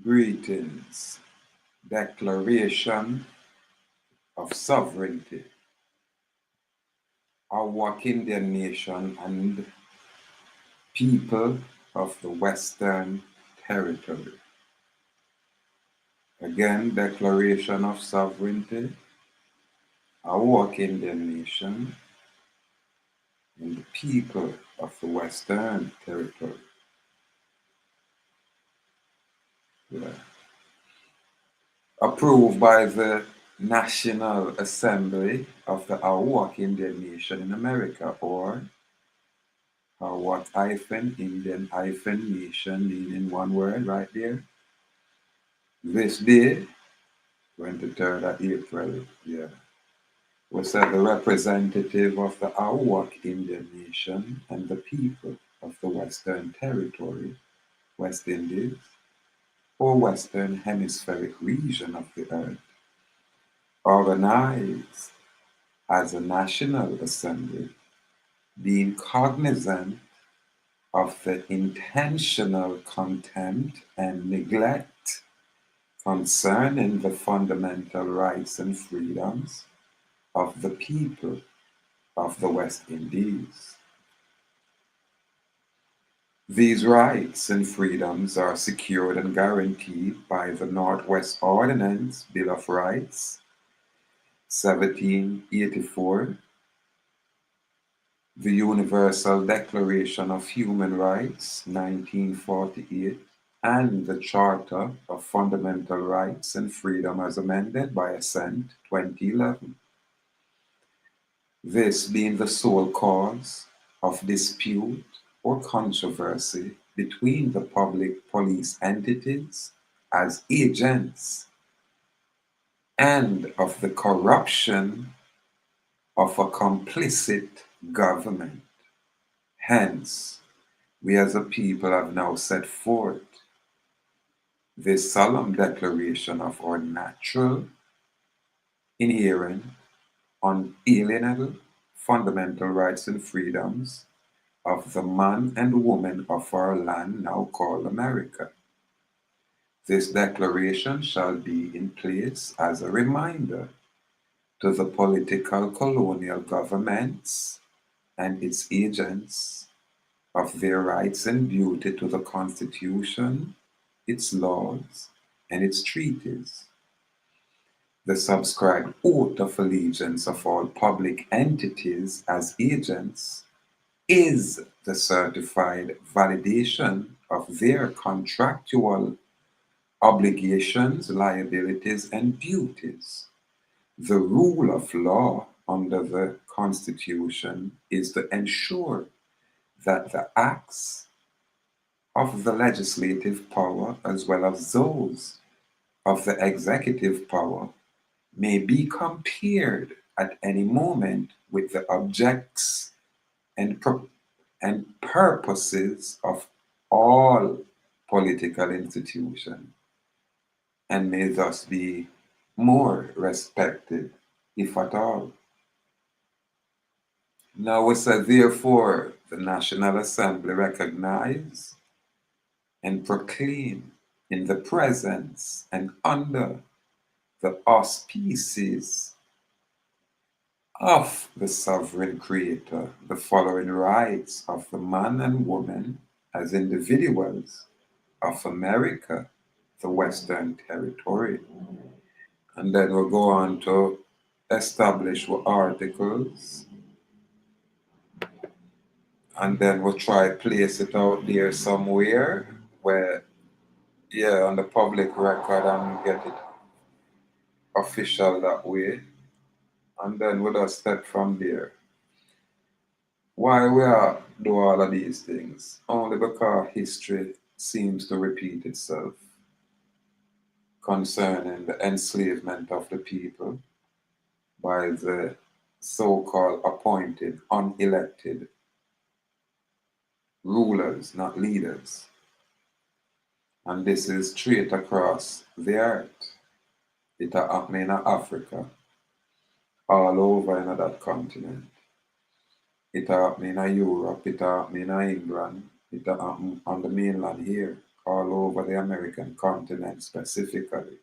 Greetings. Declaration of Sovereignty. Ahuuakh-Indian-Nation and people of the Western Territory. Again, Declaration of Sovereignty, Ahuuakh-Indian-Nation and the people of the Western Territory. Yeah. Approved by the National Assembly of the Ahuuakh-Indian-Nation in America, or Ahuuakh-Indian-Nation, meaning one word right there. This day, 23rd of April, was the representative of the Ahuuakh-Indian-Nation and the people of the Western Territory, West Indies, or Western Hemispheric region of the earth, organized as a National Assembly, being cognizant of the intentional contempt and neglect concerning the fundamental rights and freedoms of the people of the West Indies. These rights and freedoms are secured and guaranteed by the Northwest Ordinance Bill of Rights, 1784, the Universal Declaration of Human Rights, 1948, and the Charter of Fundamental Rights and Freedom as amended by assent, 2011. This being the sole cause of dispute or controversy between the public police entities as agents and of the corruption of a complicit government. Hence, we as a people have now set forth this solemn declaration of our natural, inherent, unalienable, fundamental rights and freedoms of the man and woman of our land now called America. This declaration shall be in place as a reminder to the political colonial governments and its agents of their rights and duty to the Constitution, its laws, and its treaties. The subscribed oath of allegiance of all public entities as agents is the certified validation of their contractual obligations, liabilities, and duties. The rule of law under the Constitution is to ensure that the acts of the legislative power as well as those of the executive power may be compared at any moment with the objects and purposes of all political institutions, and may thus be more respected, if at all. Now we say, therefore, the National Assembly recognize and proclaim in the presence and under the auspices of the sovereign creator the following rights of the man and woman as individuals of America, the Western Territory. And then we'll go on to establish what articles, and then we'll try place it out there somewhere where, on the public record, and get it official that way. And then we'll just step from there. Why we are do all of these things? Only because history seems to repeat itself concerning the enslavement of the people by the so-called appointed, unelected rulers, not leaders. And this is straight across the earth. It happened in Africa, all over in that continent. It happened in Europe, it happened in England, it happened on the mainland here, all over the American continent specifically.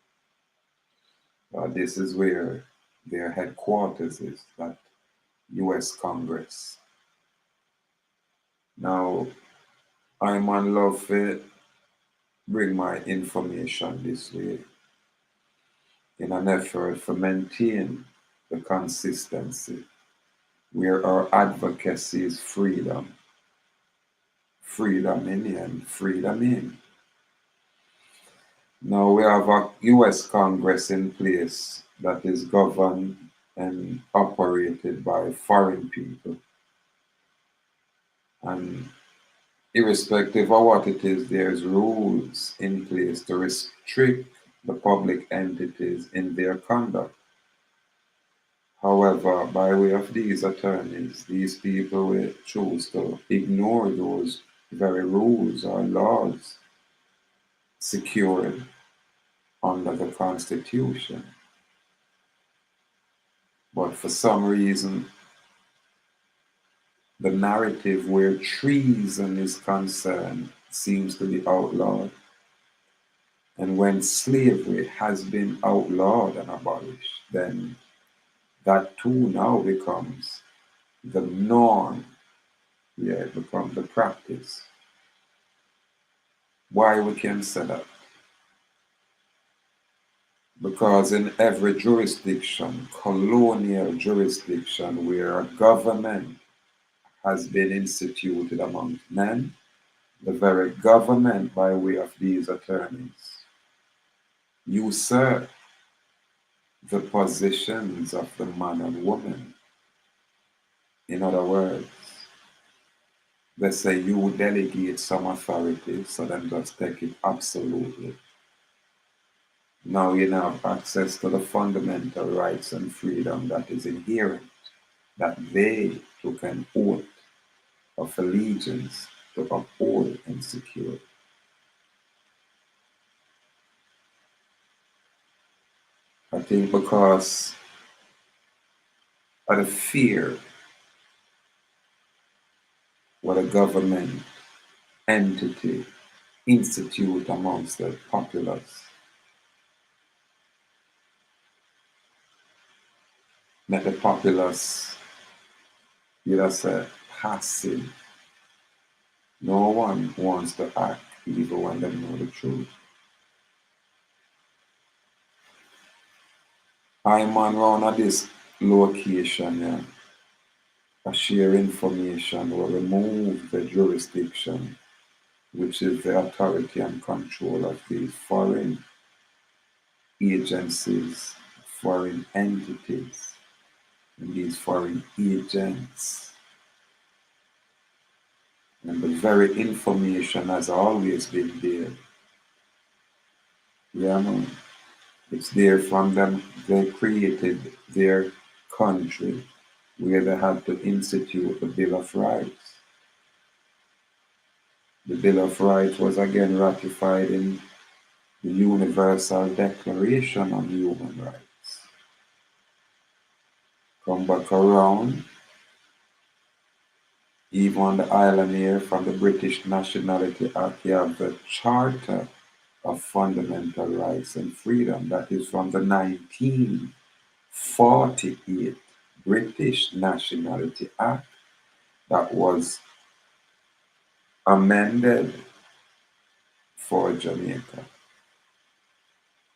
This is where their headquarters is, that US Congress. Now, I'm on love to bring my information this way in an effort to maintain the consistency where our advocacy is freedom. Freedom in the end, freedom in. Now we have a US Congress in place that is governed and operated by foreign people. And irrespective of what it is, there's rules in place to restrict the public entities in their conduct. However, by way of these attorneys, these people will choose to ignore those very rules or laws secured under the Constitution. But for some reason, the narrative where treason is concerned seems to be outlawed. And when slavery has been outlawed and abolished, then that too now becomes the norm. Yeah, it becomes the practice. Why we can say that? Because in every jurisdiction, colonial jurisdiction, where a government has been instituted among men, the very government, by way of these attorneys, usurp the positions of the man and woman. In other words, they say you delegate some authority, so then just take it absolutely. Now you have access to the fundamental rights and freedom that is inherent, that they took an oath of allegiance to uphold and secure. I think because of the fear what a government entity institute amongst the populace, let the populace, you know, say, passive. No one wants to act even when they know the truth. I'm on round at this location, yeah. I share information or remove the jurisdiction, which is the authority and control of these foreign agencies, foreign entities, and these foreign agents. And the very information has always been there. Yeah, man. It's there from them. They created their country where they had to institute the Bill of Rights. The Bill of Rights was again ratified in the Universal Declaration on Human Rights. Come back around, even on the island here from the British Nationality Act, you have the Charter of Fundamental Rights and Freedom, that is from the 1948 British Nationality Act, that was amended for Jamaica.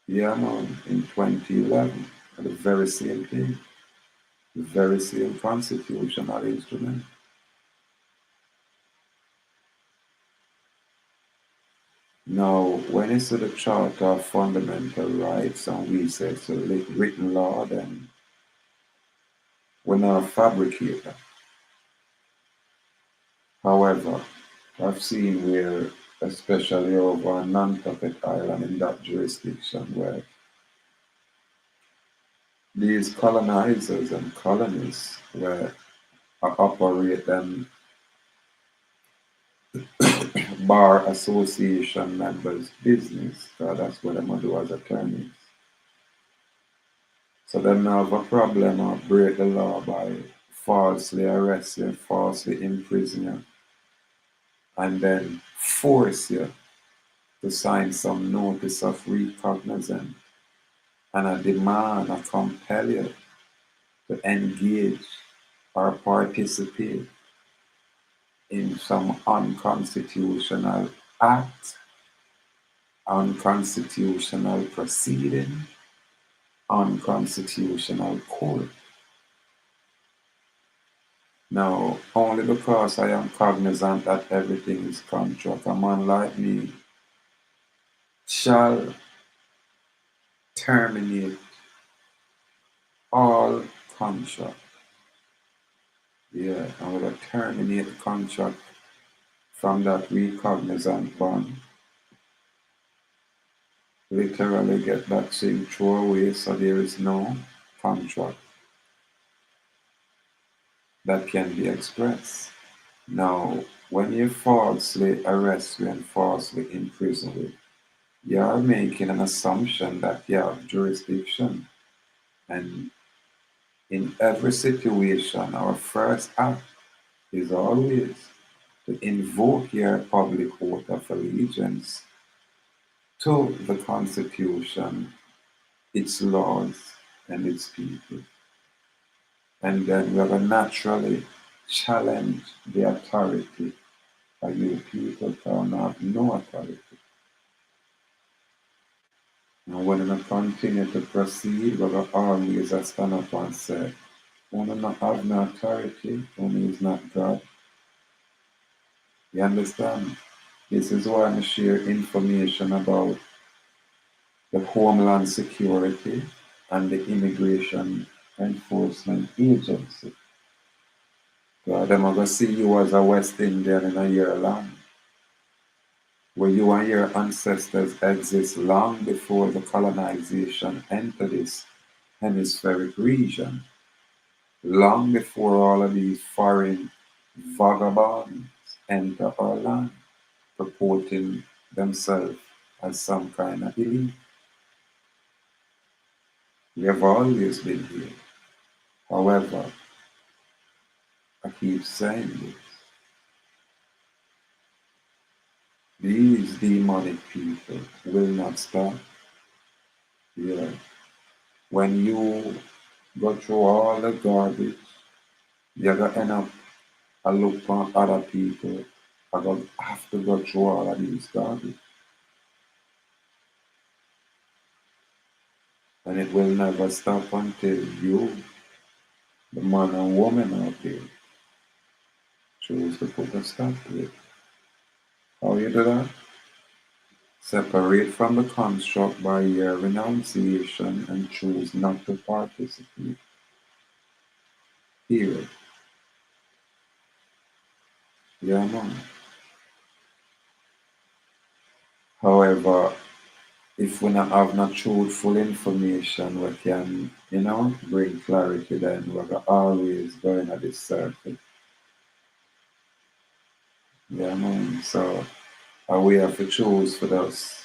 Yeah, man, in 2011, the very same thing, the very same constitutional instrument. Now, when it's to the Charter of Fundamental Rights, and we say it's a written law, then we're not a fabricator. However, I've seen where, especially over on Nantucket Island in that jurisdiction, where these colonizers and colonists were operate them bar association members' business. So that's what I'm gonna do as attorneys. So then I have a problem of break the law by falsely arrest you, falsely imprison you, and then force you to sign some notice of recognizant, and I demand or compel you to engage or participate in some unconstitutional act, unconstitutional proceeding, unconstitutional court. Now, only because I am cognizant that everything is contract, a man like me shall terminate all contract. Yeah, I'm going to terminate the contract from that recognizant bond. Literally get that thing thrown away so there is no contract that can be expressed. Now, when you falsely arrest me and falsely imprison me, you are making an assumption that you have jurisdiction. And in every situation, our first act is always to invoke your public oath of allegiance to the Constitution, its laws, and its people. And then we're going to naturally challenge the authority of you people to have no authority. And when we continue to proceed, we're going to always stand up and say, "We do not have no authority, only is not God." You understand? This is why I share information about the Homeland Security and the Immigration Enforcement Agency. So them are going to see you as a West Indian in a year long, where you and your ancestors exist long before the colonization entered this hemispheric region, long before all of these foreign vagabonds enter our land, purporting themselves as some kind of elite. We have always been here. However, I keep saying this. These demonic people will not stop. Yeah. When you go through all the garbage, you're going to end up and look for other people are going to have to go through all of these garbage. And it will never stop until you, the man and woman out there, choose to put a stop to it. How you do that? Separate from the construct by your renunciation and choose not to participate. Period. Yeah, man. However, if we not have not truthful information, we can, bring clarity, then we're always going at this circle. Yeah, man. So we have to choose for us.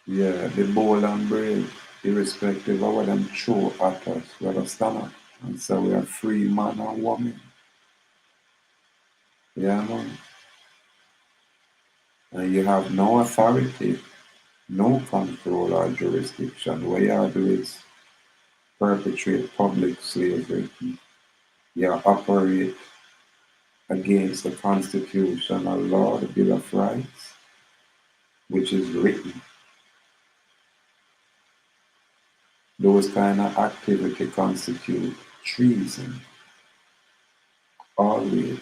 Yeah, the bold and brave, irrespective of what them throw at us, we have to stand up and say we are free man and woman. Yeah, man. And you have no authority, no control or jurisdiction. What you do is perpetrate public slavery. You operate against the constitutional law, the Bill of Rights, which is written. Those kind of activity constitute treason, always.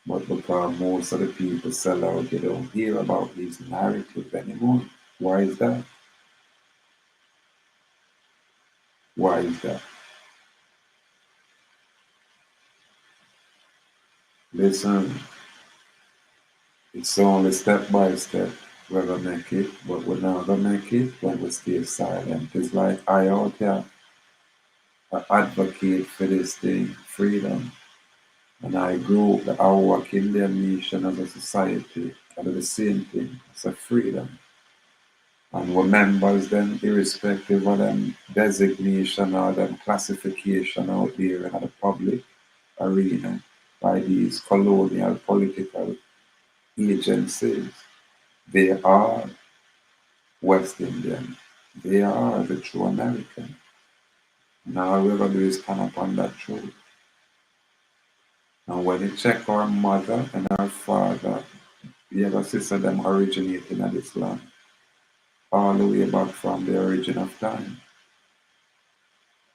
But because most of the people sell out, they don't hear about these narratives anymore. Why is that? Why is that? Listen, it's only step by step we're gonna make it, but we're not gonna make it when we stay silent. It's like I out here, I advocate for this thing, freedom. And I grew up the Ahuuakh-Indian-Nation as a society, and the same thing, it's a freedom. And we're members then, irrespective of them designation or them classification out there in the public arena by these colonial political agencies. They are West Indian. They are the true American. Now all we're going to do is stand up on that truth. And when you check our mother and our father, the other sister them originating in this land, all the way back from the origin of time.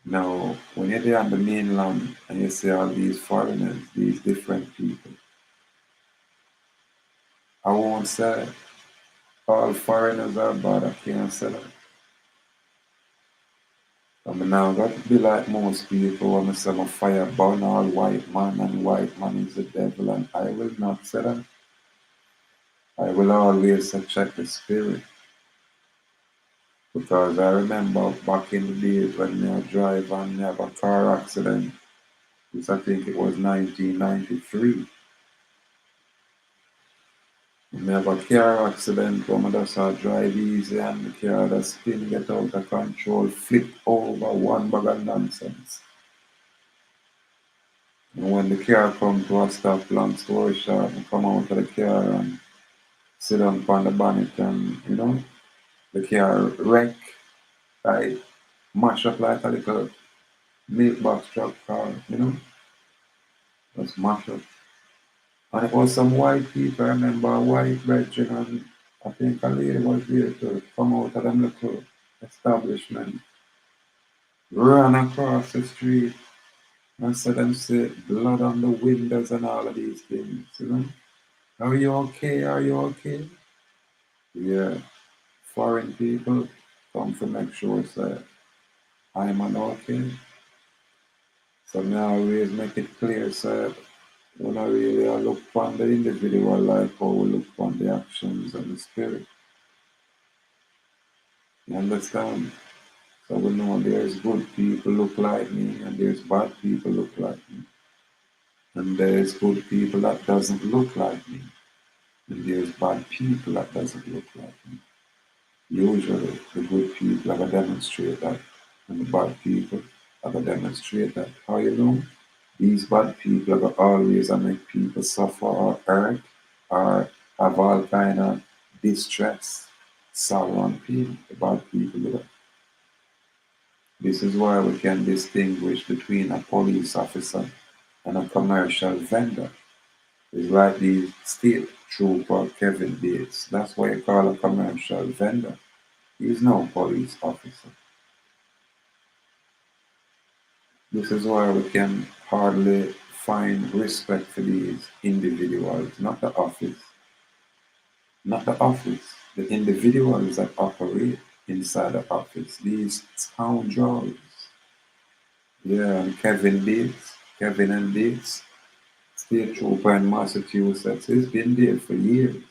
Now, when you're there on the mainland and you see all these foreigners, these different people, I won't say all foreigners are bad, I can't say that. I mean, now got to be like most people when I say my fire burn all white man and white man is the devil, and I will not say that. I will always say check the spirit. Because I remember back in the days when I drive and I have a car accident, which I think it was 1993. I have a car accident when I just drive easy and the car just spin, get out of control, flip over, one bag of nonsense. And when the car come to a stop, long story short, I come out of the car and sit down on the bonnet and, the car wreck, I mash up like a little milk box truck car, just mash up. And it was some white people, I remember a white brethren, and I think a lady was there to come out of them little establishment, run across the street, and said them say blood on the windows and all of these things. Are you okay? Are you okay? Yeah, foreign people come to make sure say I'm an okay. So now I always make it clear, so when I really look on the individual like how we look on the actions and the spirit. You understand? So we know there's good people look like me and there's bad people look like me. And there's good people that doesn't look like me. And there's bad people that doesn't look like me. Usually the good people are gonna demonstrate that and the bad people are gonna demonstrate that. How you know? These bad people are gonna always make people suffer or hurt or have all kind of distress, sorrow and pain. The bad people do that. This is why we can distinguish between a police officer and a commercial vendor. It's like the state trooper Kevin Bates. That's why you call a commercial vendor. He's no police officer. This is why we can hardly find respect for these individuals, not the office. Not the office. The individuals that operate inside the office. These scoundrels. Yeah, and Kevin and Bates, state trooper in Massachusetts, he's been there for years.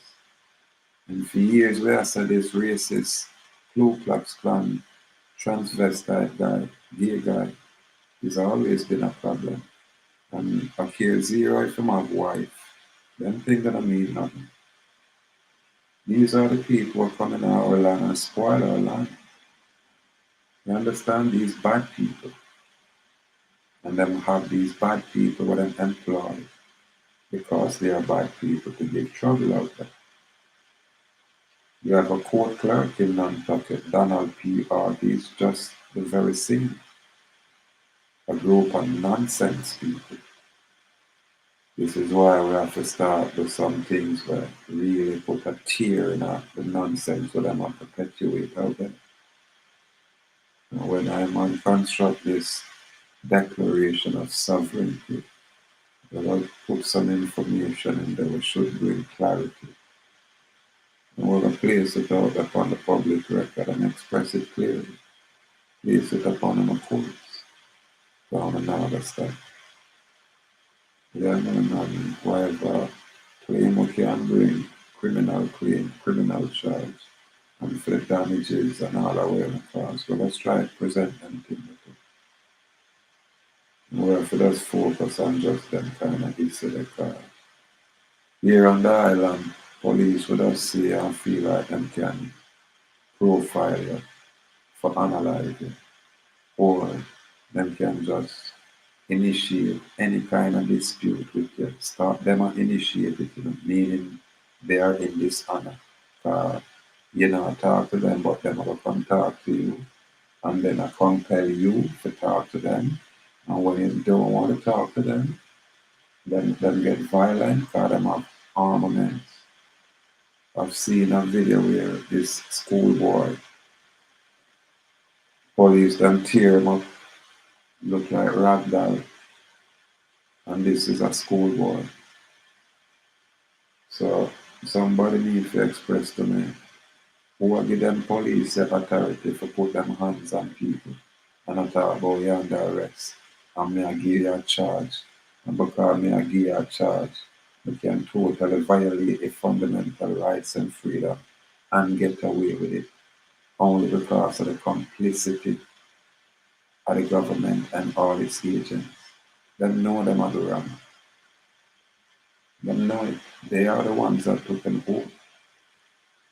And for years, we have said this racist, Ku Klux Klan, transvestite guy, gay guy, he's always been a problem. And I care zero if I'm a wife. Them things gonna mean nothing. These are the people who are coming in our land and spoil our land. You understand? These bad people. And them have these bad people with them employed because they are bad people to give trouble out there. You have a court clerk in Nantucket, Donald P. He's just the very same. A group of nonsense people. This is why we have to start with some things where really put a tear in the nonsense that I'm going to perpetuate out there. And when I'm on construct this declaration of sovereignty, we'll put some information in there which should bring clarity. And we're going to place it out upon the public record and express it clearly. Place it upon the courts, down and all that stuff. Yeah, man, and whatever claim we can bring, criminal claim, criminal charge, and for the damages and all our way in the cause. But let's try to present them to people. We have to just focus on just them kind of issue because here on the island, police would just see and feel like them can profile you for analyzing, or them can just initiate any kind of dispute with you. Start them and initiate it, meaning they are in dishonor. You know, talk to them, but them will come talk to you. And then I compel you to talk to them. And when you don't want to talk to them, then get violent, call them have armaments. I've seen a video where this schoolboy, police them tear him up, look like ragdoll, and this is a schoolboy. So somebody needs to express to me who will give them police the authority to put them hands on people. And I talk about you under arrest. And me I give you a charge. And because me I give you a charge, you can totally violate the fundamental rights and freedom and get away with it. Only because of the complicity of the government and all its agents. Them know them are the wrong. Them know it. They are the ones that took them home.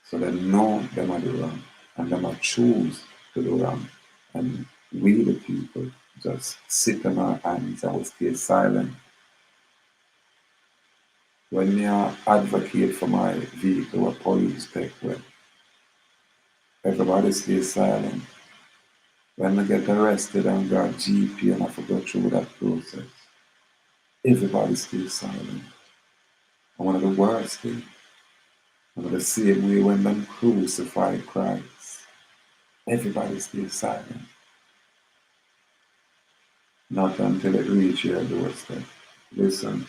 So they know them are the wrong. And them are choose to do wrong. And we the people just sit on our hands and we stay silent. When me advocate for my vehicle or police take away, everybody stays silent. When I get arrested and got GP and I have to go through that process, everybody stays silent. And one of the worst things, and the same way when them crucified Christ, everybody stays silent. Not until it reaches your doorstep. Listen,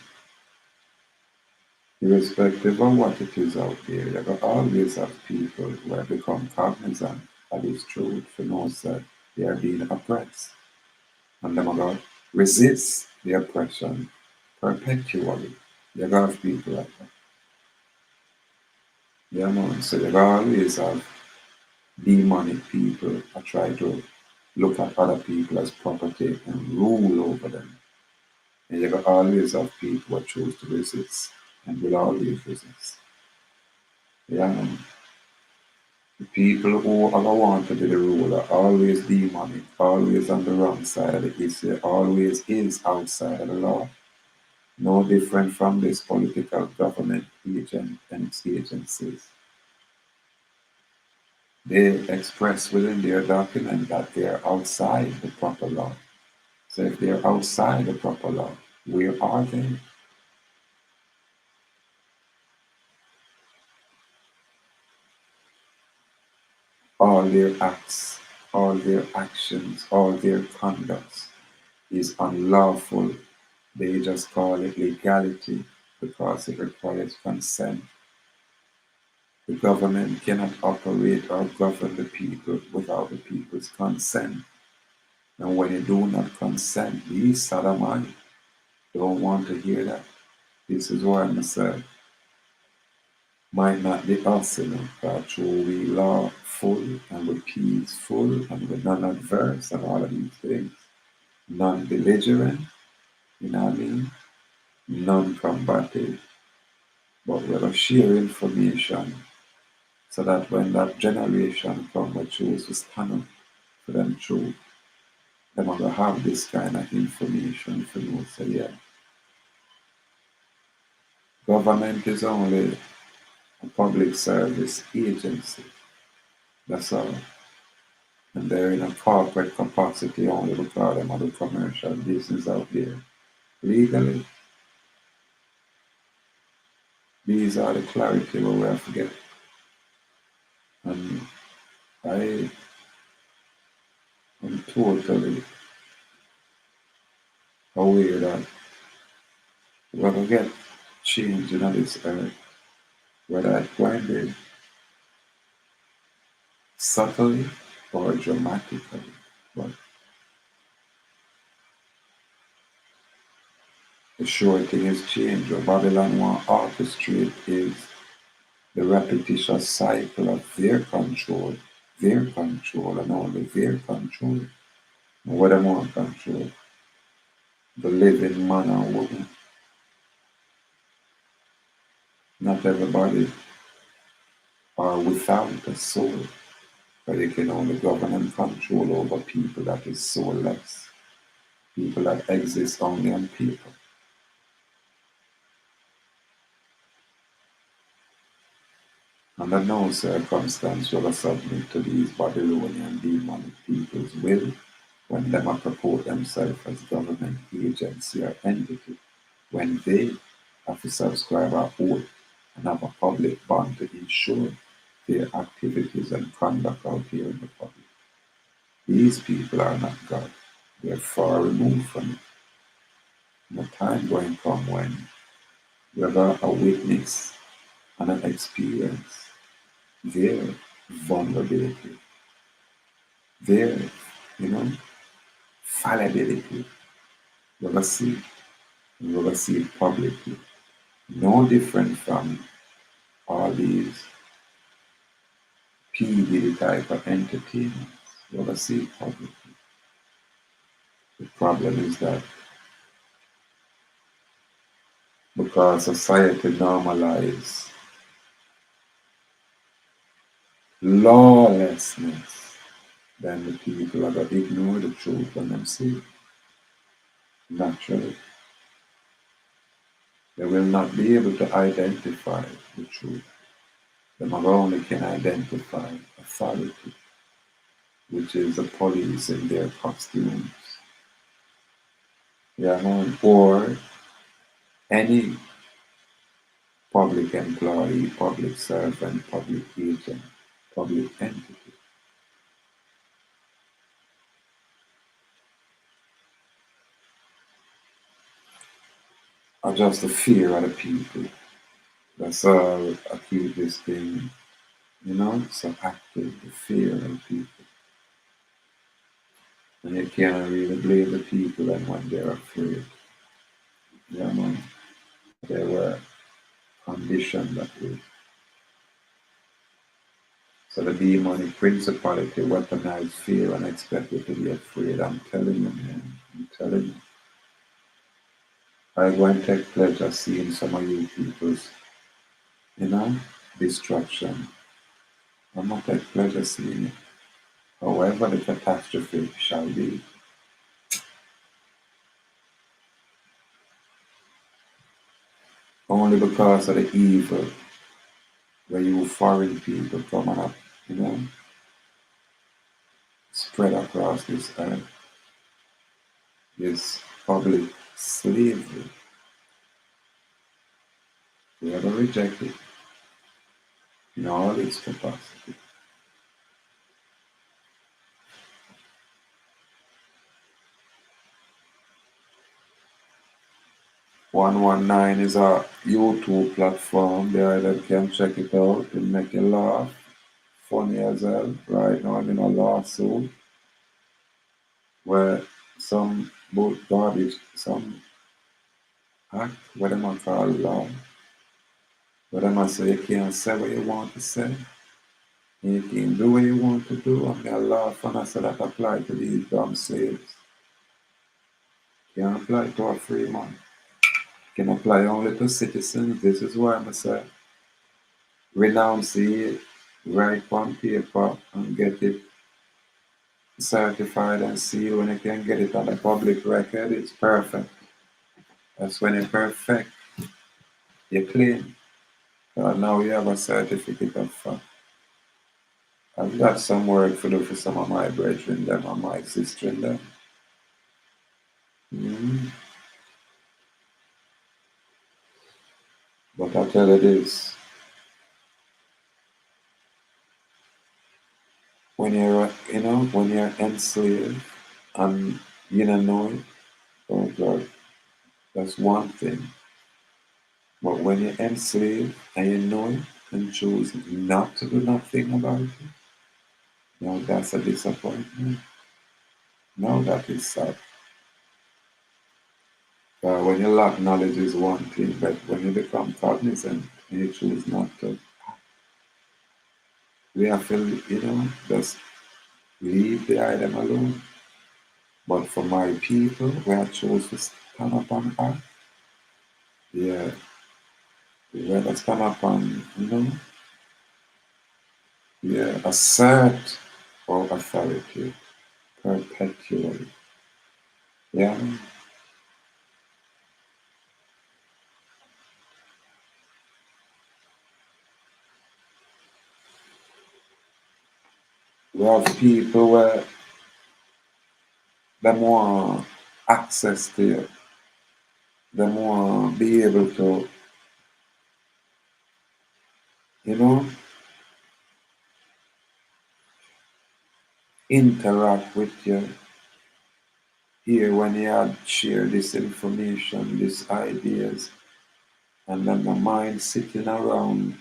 irrespective of what it is out there, you will always have people who have become cognizant of this truth for know that they are being oppressed. And them are going to resist the oppression perpetually. You got have people like that. Yeah, man. So you always have demonic people that try to look at other people as property and rule over them. And you always have people who choose to resist and will always resist. Yeah, man. The people who ever want to be the ruler always demonic, always on the wrong side of the issue, always is outside of the law. No different from this political government agent and its agencies. They express within their document that they are outside the proper law. So if they're outside the proper law, where are they? All their acts, all their actions, all their conducts is unlawful. They just call it legality because it requires consent. The government cannot operate or govern the people without the people's consent. And when you do not consent, these sodomites don't want to hear that. This is why I said, might not be us, but through we lawful and we peaceful and we non-adverse and all of these things. Non-belligerent, you know what I mean? Non-combative. But we're going to share information so that when that generation come, we choose to stand up for them truth. They're going to have this kind of information for you. So yeah, government is only a public service agency. That's all. And they're in a corporate capacity only because them are the commercial business out there. Legally, these are the clarity we have to get. And I am totally aware that we're going to get change in this earth, whether it's going to be subtly or dramatically. But the sure thing is change. What Babylon want to orchestrate is the repetitious cycle of their control, and only their control. And what I want control, the living man and woman. Not everybody are without a soul, but they can only govern and control over people that is soulless, people that exist only on paper. Under no circumstance will I submit to these Babylonian demonic people's will when them purport themselves as government agency or entity, when they have to subscribe a oath and have a public bond to ensure their activities and conduct out here in the public. These people are not God. They're far removed from it. And the time going come when we're going to witness and an experience their vulnerability, their, you know, fallibility. We're going to see, we're going to see it publicly. No different from all these PD type of entertainments. We're going to see it publicly. The problem is that because society normalizes lawlessness, then the people are going to ignore the truth when they see it. Naturally, they will not be able to identify the truth. They only can identify authority, which is the police in their costumes. Yeah, man. Or any public employee, public servant, public agent, public entity. Or just the fear of the people. That's all I keep this thing, so active, the fear of the people. And you can't really blame the people and when they're afraid. Yeah, man. They were conditioned that way. So the demonic principality weaponized fear and expect you to be afraid. I'm telling you, man. I'm telling you. I go and take pleasure seeing some of you people's, you know, destruction. I'm not take pleasure seeing it. However the catastrophe shall be. Only because of the evil where you foreign people coming up, you know, spread across this earth. This public slavery. We ever reject it in all its capacity. 119 is a YouTube platform. There you can check it out. It make you laugh. Funny as hell. Right now I'm in a lawsuit where some both garbage, some act, what am I call law, what am I say you can't say what you want to say. And you can do what you want to do. I'm gonna laugh and I say that apply to these dumb slaves. Can't apply to a free man. Can apply only to citizens. This is why I'm say renounce it, write on paper and get it certified and sealed. When you can get it on the public record, it's perfect. That's when you perfect your claim. Now you have a certificate of fact. I've got some work to do for some of my brethren, them and my sister in them. Mm. But I tell you this, when you're enslaved and you don't know it, oh God, that's one thing. But when you're enslaved and you know it and choose not to do nothing about it, now that's a disappointment. Now that is sad. When you lack knowledge is one thing, but when you become cognizant and you choose not to, we have to, just leave the item alone. But for my people, where I chose to stand up on earth, yeah, where I stand up on, yeah, assert our authority perpetually. Yeah, We have people where them want access to you. Them want be able to, you know, interact with you here when you had share this information, these ideas, and then the mind sitting around,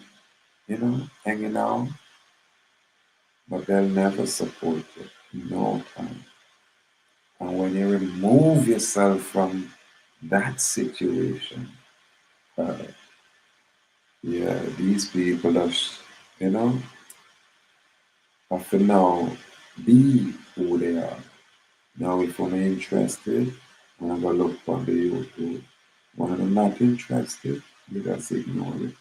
hanging out, but they'll never support you. No time. And when you remove yourself from that situation, uh, yeah, these people you know, have to now be who they are. Now, if you're interested, I'm going to look on the YouTube. When I'm not interested, you just ignore it.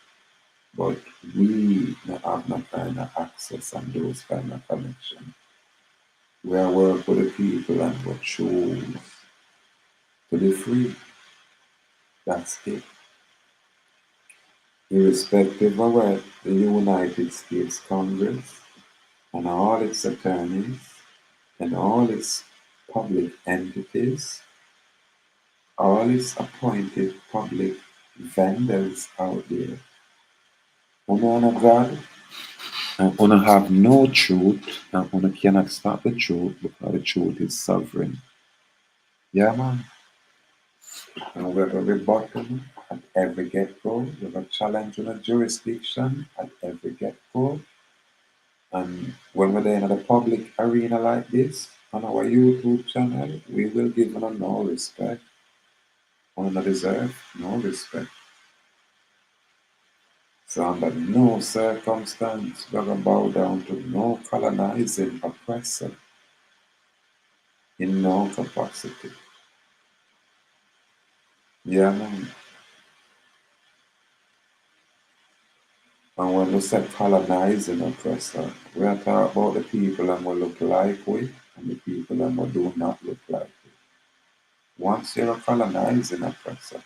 But we don't have no kind of access and those kind of connection. We are work with the people and we choose to be free. That's it. Irrespective of what the United States Congress and all its attorneys and all its public entities, all its appointed public vendors out there, who honor God and who have no truth and who cannot stop the truth because the truth is sovereign. Yeah, man. And we have a rebuttal at every get-go. We have a challenge on a jurisdiction at every get-go. And when we're there in a public arena like this, on our YouTube channel, we will give them no respect. On the deserve no respect. So under no circumstance we're gonna bow down to no colonizing oppressor in no capacity. Yeah, man. And when we say colonizing oppressor, we are talking about the people that we look like we and the people that we do not look like we. Once you're a colonizing oppressor,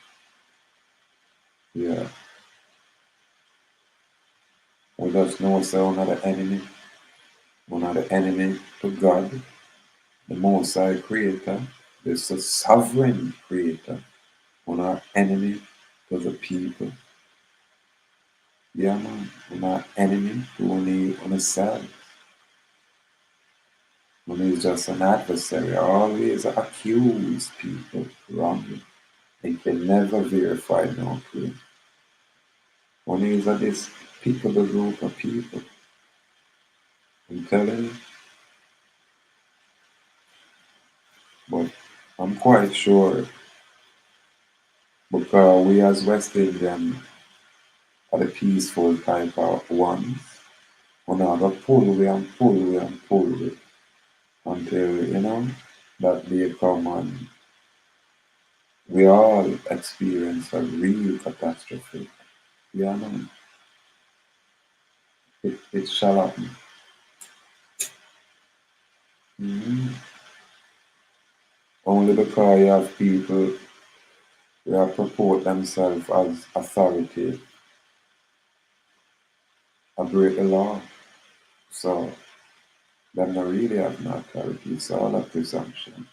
yeah, we just know say we're not the enemy. We're not the enemy to God, the Most High Creator. This is a sovereign Creator. We're not enemy to the people. Yeah, man. We're not enemy to only on ourselves. When he's just an adversary, always accuse people wrongly. They can never verify no claim. When he's a this pickable group of people, I'm telling you, but I'm quite sure because we as West Indian are the peaceful type of ones. We're not gonna pull away and pull away and pull away until, that day come and we all experience a real catastrophe. Yeah, man. It shall happen. Mhm. Only because you have people who purport themselves as authority and break the law. So them not really have no authority. It's all a presumption.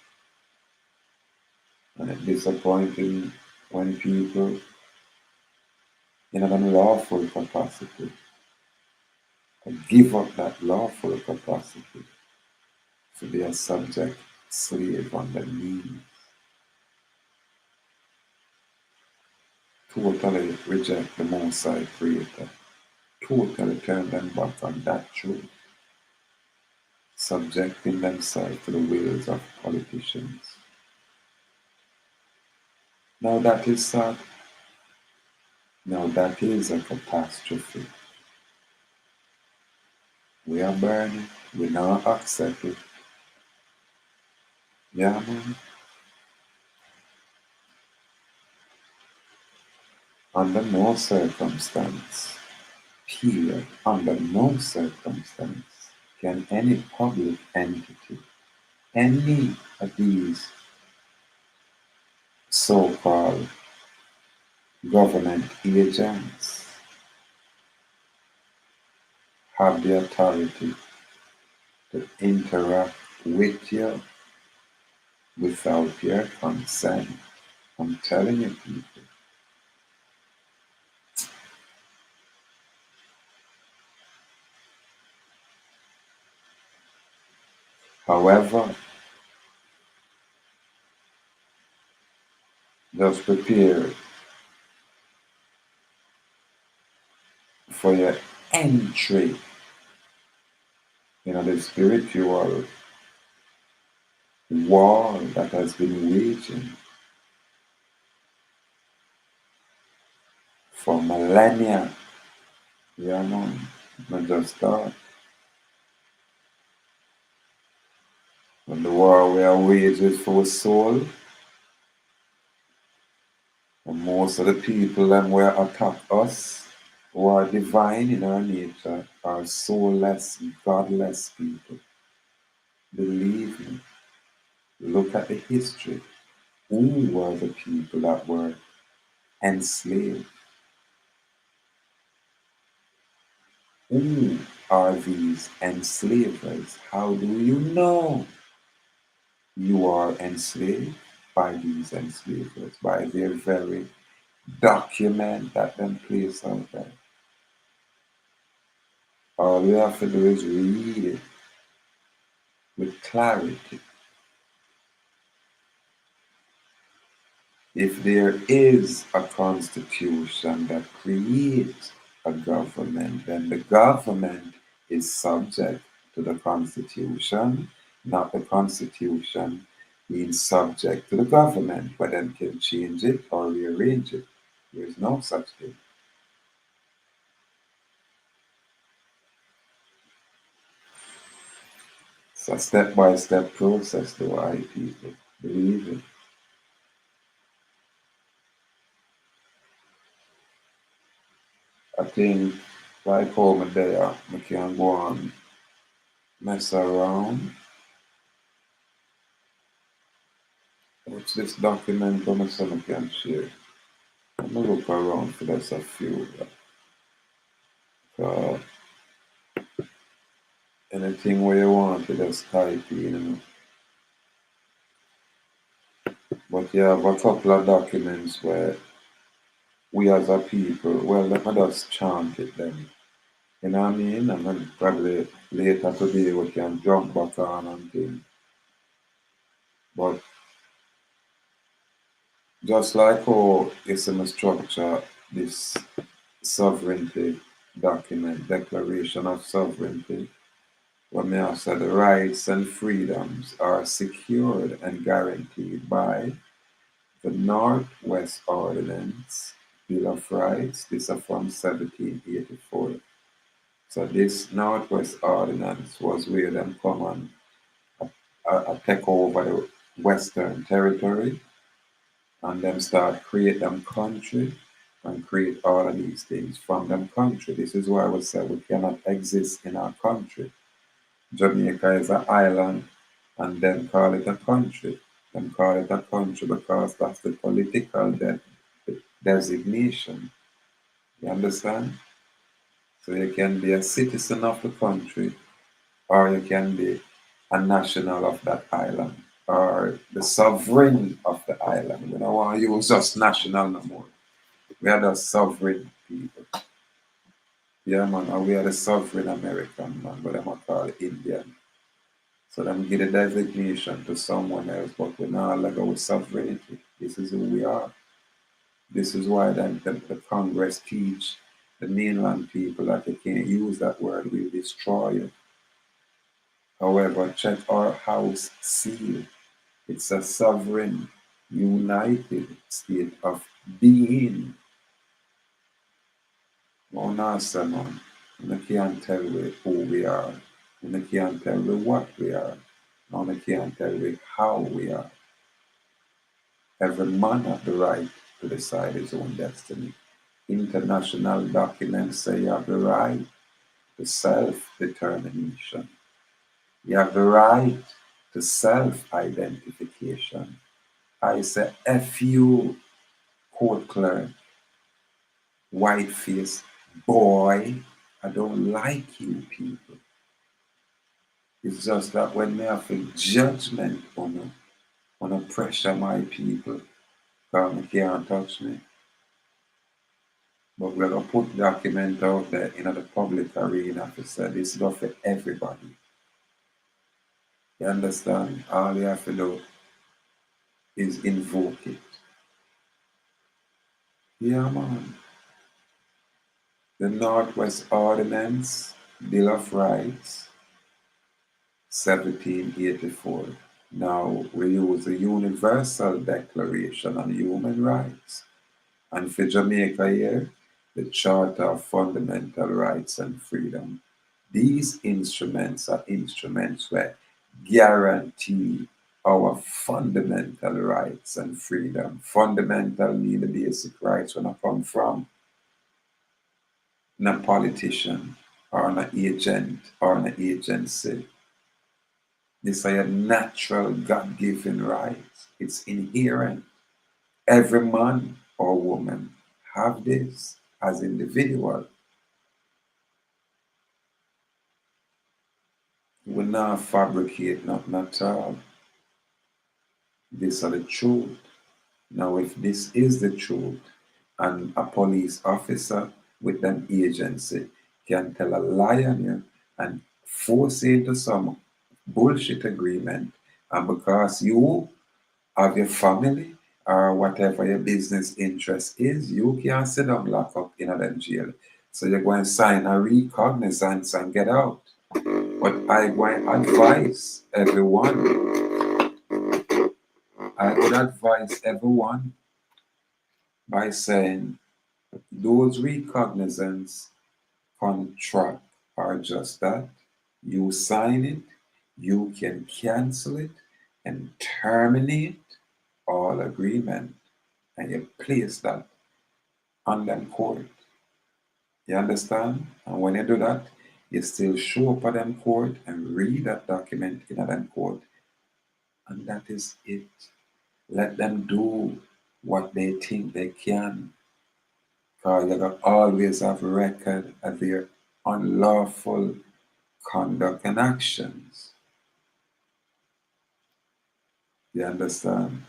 And it's disappointing when people in an lawful capacity give up that lawful capacity to be a subject slave under me. Totally reject the Most High Creator. Totally turn them back on that truth. Subjecting themselves to the wills of politicians. Now that is sad. Now that is a catastrophe. We are burning. We now accept it. Yeah, man. Under no circumstance, period, under no circumstance can any public entity, any of these so-called government agents have the authority to interact with you without your consent. I'm telling you, people. However, just prepare for your entry in the spiritual war that has been waging for millennia. Yeah, man. Not just that. When the war we are waging for soul, and most of the people that will attack us who are divine in our nature are soulless, godless people. Believe me. Look at the history. Who were the people that were enslaved? Who are these enslavers? How do you know you are enslaved? By these enslavers, by their very document that them place out there. All you have to do is read it with clarity. If there is a constitution that creates a government, then the government is subject to the constitution, not the constitution being subject to the government, but then can change it or rearrange it. There is no such thing. It's a step-by-step process, though, I people. Believe it. I think, like over there, we can go on mess around. What's this document on the son can share? I'm gonna look around for there's a few. Uh, anything where you want to just type in. But you have a couple of documents where we as a people, well, let me just chant it then. You know what I mean? And then probably later today we can jump back on and things. But just like how it's in the structure, this sovereignty document, Declaration of Sovereignty, where may I say the rights and freedoms are secured and guaranteed by the Northwest Ordinance, Bill of Rights. This is from 1784. So this Northwest Ordinance was where them come and take over the Western Territory and them start create them country and create all of these things from them country. This is why we say we cannot exist in our country. Jamaica is an island and then call it a country. Them call it a country because that's the political designation. You understand? So you can be a citizen of the country or you can be a national of that island or the sovereign of the island. We don't want to use just national no more. We are the sovereign people. Yeah, man, and we are the sovereign American, man, but I'm going to call it Indian. So them give the designation to someone else, but we're not let go with sovereignty. This is who we are. This is why the Congress teach the mainland people that they can't use that word, will destroy you. However, check our house seal. It's a sovereign, united state of being. Oh, no, sir, man. You can't tell me who we are. You can't tell me what we are. No, you can't tell me how we are. Every man has the right to decide his own destiny. International documents say you have the right to self-determination. You have the right to self-identification. I say, F you, court clerk, white face boy. I don't like you people. It's just that when me have a judgment on a pressure my people, because me can't touch me. But we're gonna put document out there in the public arena to say this stuff for everybody. You understand? All you have to do is invoke it. Yeah, man. The Northwest Ordinance, Bill of Rights, 1784. Now we use the Universal Declaration on Human Rights. And for Jamaica here, the Charter of Fundamental Rights and Freedom. These instruments are instruments where guarantee our fundamental rights and freedom. Fundamental mean the basic rights when I come from a politician or an agent or an agency. These are your natural God-given rights. It's inherent. Every man or woman have this as individual. We not fabricate nothing at all. These are the truth. Now, if this is the truth, and a police officer with an agency can tell a lie on you and force you into some bullshit agreement, and because you have your family or whatever your business interest is, you can't sit down lock up in a jail. So you're going to sign a recognizance and get out. But I want to advise everyone, I would advise everyone by saying those recognizance contract are just that. You sign it, you can cancel it and terminate all agreement, and you place that on them court. You understand? And when you do that, you still show up at them court and read that document in them court. And that is it. Let them do what they think they can. Because you will always have record of their unlawful conduct and actions. You understand?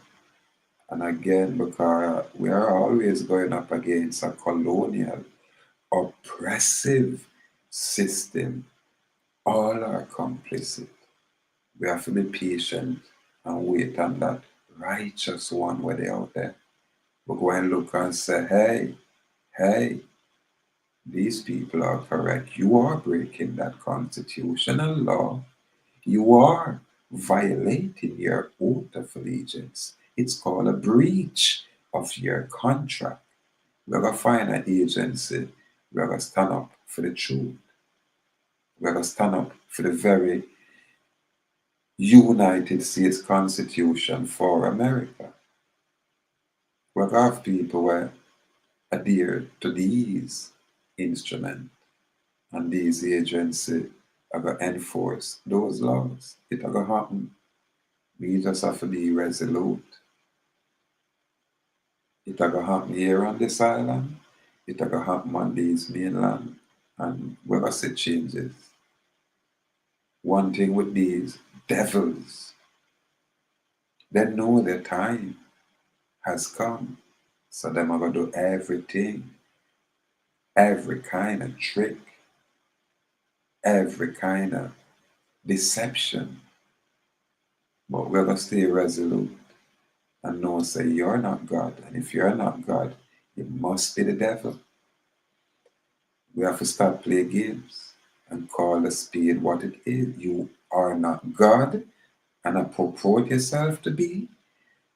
And again, because we are always going up against a colonial, oppressive system, all are complicit. We have to be patient and wait on that righteous one where they out there. But go and look and say, hey, these people are correct. You are breaking that constitutional law. You are violating your oath of allegiance. It's called a breach of your contract. We're going to find an agency. We're going to stand up for the truth. We're going to stand up for the very United States Constitution for America. We're going to have people who adhere to these instruments, and these agencies are going to enforce those laws. It's going to happen. We just have to be resolute. It's going to happen here on this island. It's going to happen on these mainland. And we're going to see changes. One thing with these devils, they know their time has come. So they're going to do everything, every kind of trick, every kind of deception. But we're going to stay resolute and know, say, you're not God. And if you're not God, you must be the devil. We have to start playing games and call a spade what it is. You are not God and purport yourself to be,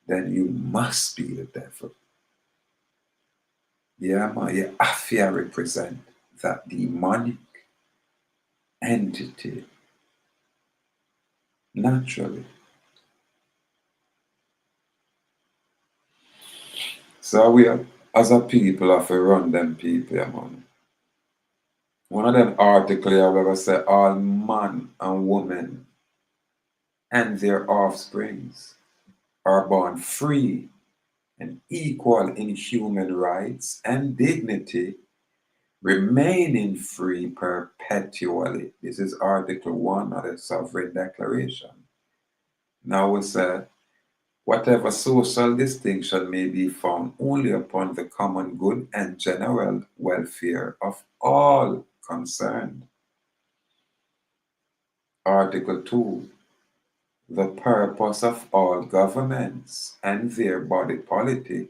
then you must be the devil. Yeah, man, you have to represent that demonic entity naturally. So we are, as a people, have to run them people, yeah, man. One of them articles here where say all man and woman and their offsprings are born free and equal in human rights and dignity remaining free perpetually. This is Article 1 of the Sovereign Declaration. Now we say, whatever social distinction may be found only upon the common good and general welfare of all concerned. Article 2. The purpose of all governments and their body politic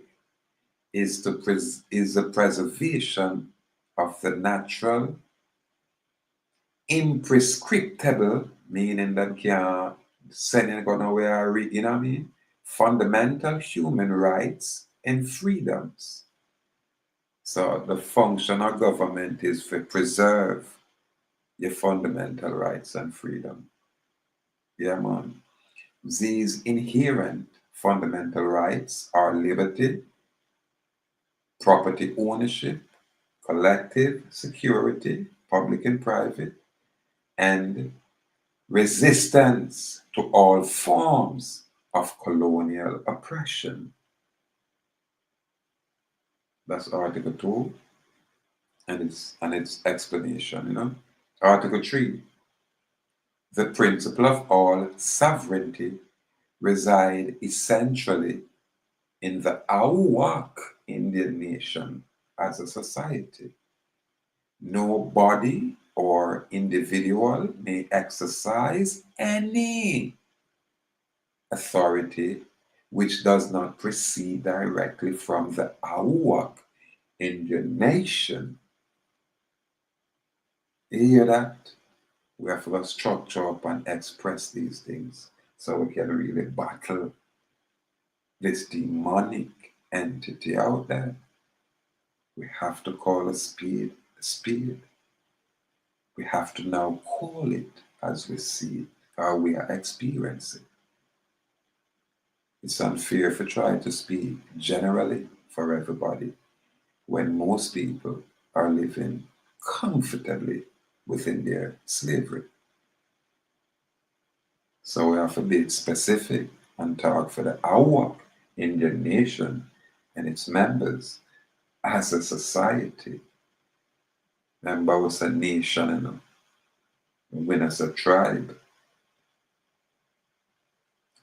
is the preservation of the natural, imprescriptible, meaning that can't send it go nowhere, you know what I mean? Fundamental human rights and freedoms. So the function of government is to preserve your fundamental rights and freedom. Yeah, man. These inherent fundamental rights are liberty, property ownership, collective security, public and private, and resistance to all forms of colonial oppression. That's Article 2 and its explanation, you know. Article 3. The principle of all sovereignty reside essentially in the Ahuuakh-Indian-Nation as a society. No body or individual may exercise any authority which does not proceed directly from the Ahuuakh-Indian-Nation. You hear that? We have to structure up and express these things so we can really battle this demonic entity out there. We have to call a spade a spade. We have to now call it as we see it, or we are experiencing. It's unfair to try to speak generally for everybody when most people are living comfortably within their slavery. So we have to be specific and talk for the Ahuuakh-Indian-Nation and its members as a society. Remember, it's a nation, you know. When it's a tribe,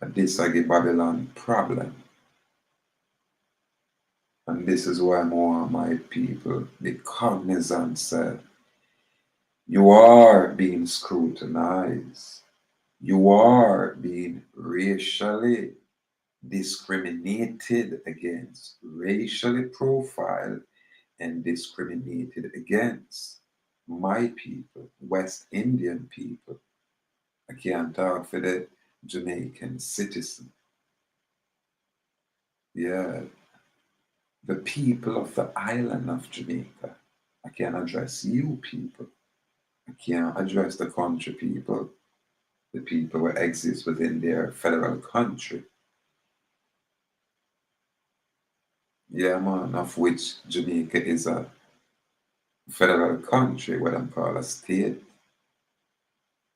and this is a Babylon problem. And this is why more of my people be cognizant, said, you are being scrutinized. You are being racially discriminated against, racially profiled and discriminated against. My people, West Indian people. I can't talk for the Jamaican citizen. Yeah, the people of the island of Jamaica. I can't address you people. I can't address the country people, the people who exist within their federal country. Yeah, man, of which Jamaica is a federal country, what I'm called a state.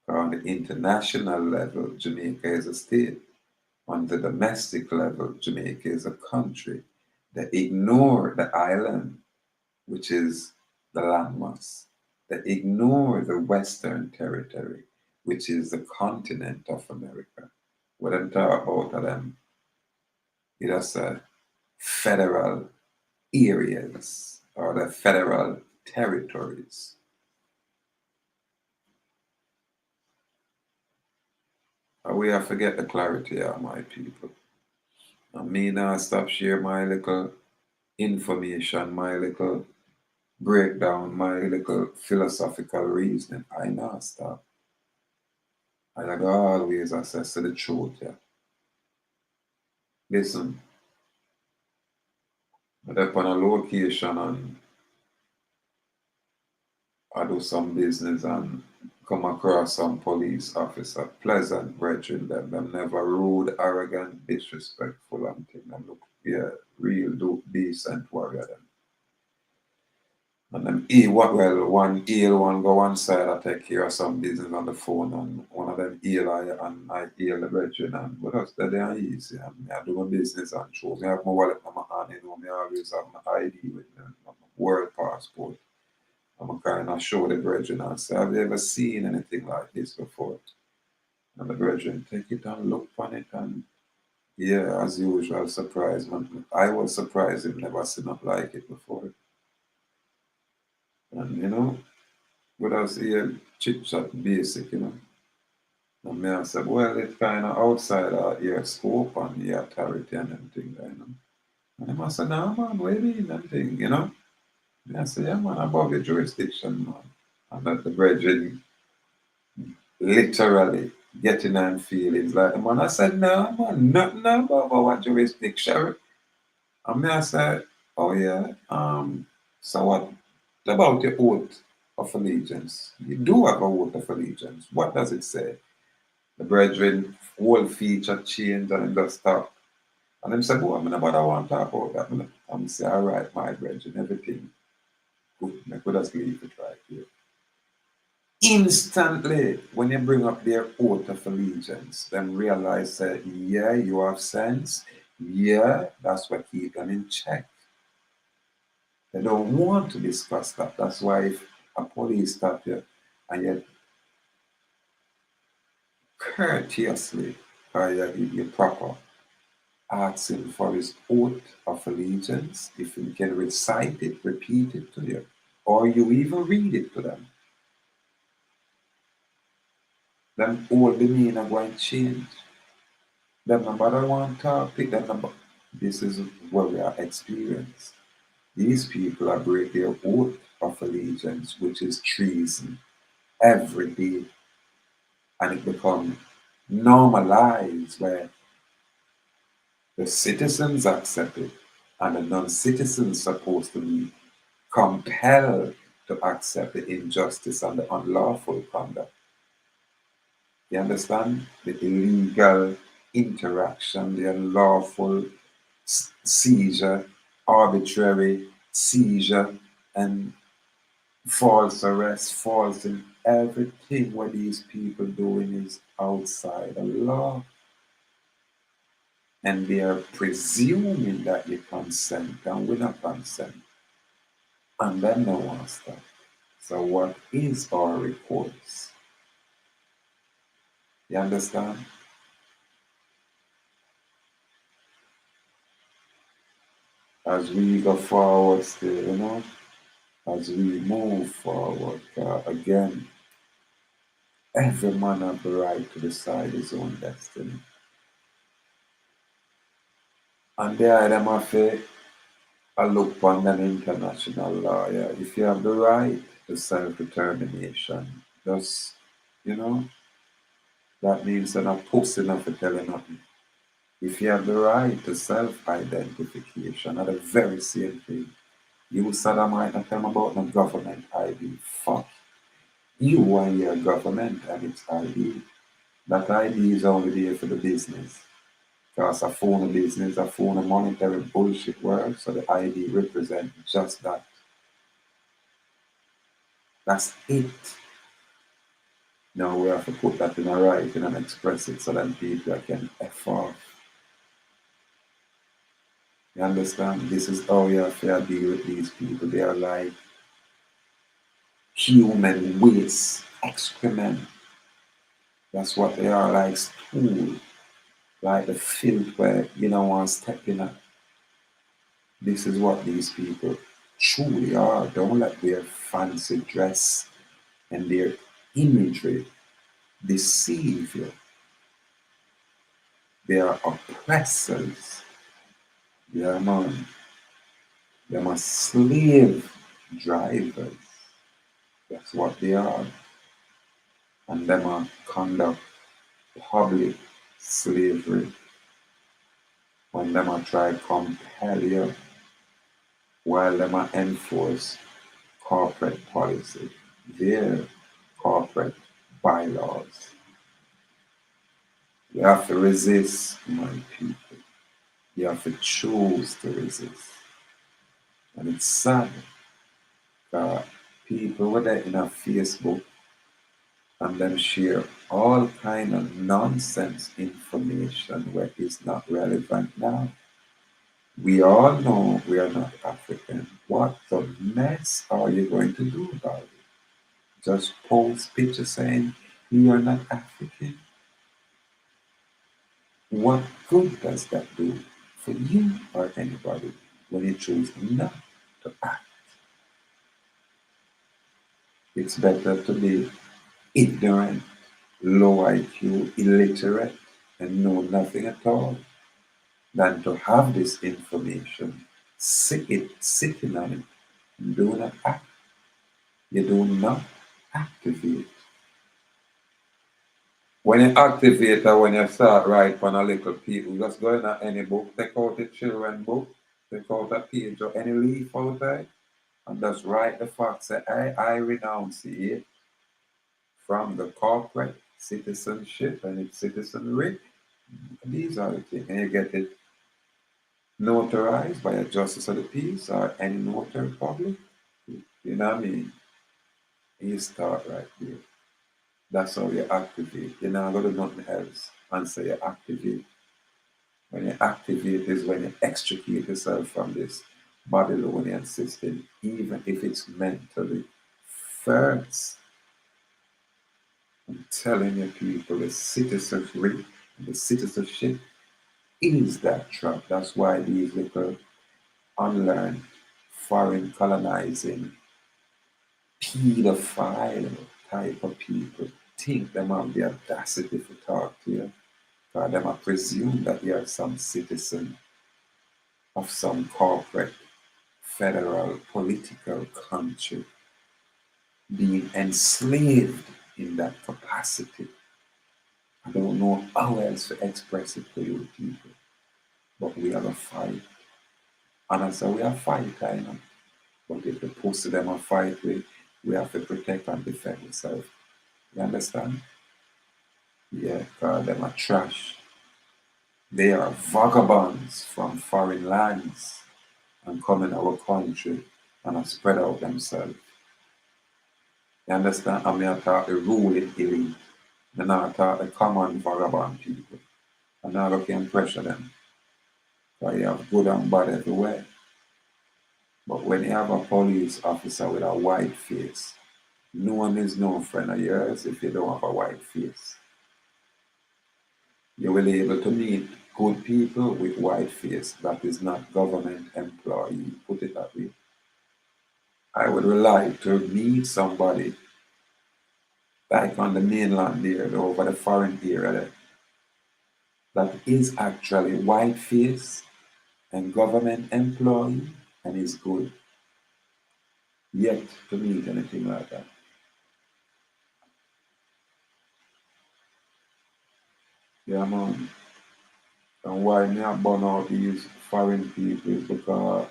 On the international level, Jamaica is a state. On the domestic level, Jamaica is a country. They ignore the island, which is the landmass. They ignore the Western Territory, which is the continent of America. What I'm talking about them, it is federal areas or the federal territories. We have to get the clarity of my people. I mean, I stop share my little information, my little breakdown, my little philosophical reasoning. I not stop. I like always access to the truth. Yeah. Listen, I'm up on a location and I do some business and come across some police officer, pleasant brethren, them never rude, arrogant, disrespectful, and thing. Them look, yeah, real decent warrior. Them. And them one heal, one go one side, I take care of some business on the phone, and one of them heal and I heal the brethren, and but us that they are easy. And I do my business and show me have my wallet in my hand, you know, me always have my ID with me, my world passport. I'm kind of show the brethren and say, have you ever seen anything like this before? And the brethren take it and look on it and yeah, as usual, surprised. I was surprised I've never seen up like it before. And with us here, chit chat basic, And me I said, well, it's kind of outside your scope and your authority and everything. And him I said, no, man, what do you mean, everything. And I said, yeah, man, above your jurisdiction, man. And that the brethren literally getting on feelings like the man. I said, no, man, nothing about our jurisdiction. And me I said, oh, yeah, so what about the oath of allegiance? You do have a oath of allegiance. What does it say? The brethren whole feature change and then just stop. And them say, boy, I'm not want to talk about that. I'm say, all right, my brethren, everything good. I could just leave it right here. Instantly, when you bring up their oath of allegiance, them realize that, yeah, you have sense. Yeah, that's what keep them in check. They don't want to discuss that. That's why if a police stop you and you courteously or you proper ask him for his oath of allegiance, if he can recite it, repeat it to you, or you even read it to them, then all the meaning are going to change. Them number one topic, that number. This is what we are experiencing. These people are break their oath of allegiance, which is treason, every day, and it becomes normalized where the citizens accept it and the non-citizens supposed to be compelled to accept the injustice and the unlawful conduct. You understand? The illegal interaction, the unlawful seizure, arbitrary seizure, and false arrest, false in everything what these people doing is outside the law. And they are presuming that you consent and we not consent. And then no one stop. So what is our recourse? You understand? As we go forward still, as we move forward, again, every man have the right to decide his own destiny. And there them have a look upon an international law. Yeah. If you have the right to self-determination, just, you know, that means you're not pussy enough to tell you nothing. If you have the right to self-identification, are the very same thing. You sodomite and tell me about the government ID. Fuck. You and your government and its ID. That ID is only there for the business. Because a phone of business, a phone of monetary bullshit world, so the ID represents just that. That's it. Now we have to put that in a writing and express it so that people can F off. You understand? This is how you have to deal with these people. They are like human waste, excrement. That's what they are, like stool, like the filth where you don't want to step in it. This is what these people truly are. Don't let their fancy dress and their imagery deceive you. They are oppressors. Yeah, man. They are slave drivers. That's what they are. And them are conduct public slavery. When them are try to compel you while them are enforce corporate policy, their corporate bylaws. You have to resist, my people. You have to choose to resist. And it's sad that people were there in a Facebook and then share all kind of nonsense information where it's not relevant now. We all know we are not African. What the mess are you going to do about it? Just post pictures saying you are not African? What good does that do for you or anybody when you choose not to act? It's better to be ignorant, low IQ, illiterate, and know nothing at all than to have this information, sitting on it, and do not act. You do not activate. When you activate or when you start write on a little people, just go in any book, take out a children book, take out a page or any leaf out there, and just write the fact, say, I renounce it from the corporate citizenship and its citizenry. These are the things. And you get it notarized by a justice of the peace or any notary public. You know what I mean? You start right there. That's how you activate. You're not going to do nothing else and say you activate. When you activate is when you extricate yourself from this Babylonian system, even if it's mentally. First, I'm telling you people, the citizenship is that trap. That's why these little unlearned, foreign colonizing, pedophile type of people think them have the audacity to talk to you. For them I presume that you are some citizen of some corporate, federal, political country being enslaved in that capacity. I don't know how else to express it to you people, but we have a fight. And I say we are fight, I know. But if the pussy them a fight with, we have to protect and defend ourselves. You understand? Yeah, because them are trash. They are vagabonds from foreign lands and come in our country and spread out themselves. You understand? I mean, I talk the ruling elite. And I talk the common vagabond people. And now I can pressure them. So you have good and bad everywhere. But when you have a police officer with a white face, no one is no friend of yours if you don't have a white face. You will be able to meet good people with white face that is not government employee. Put it that way. I would like to meet somebody like on the mainland there, over the foreign area there, that is actually white face and government employee and is good. Yet to meet anything like that. Yeah, man. And why me I burn out these foreign people is because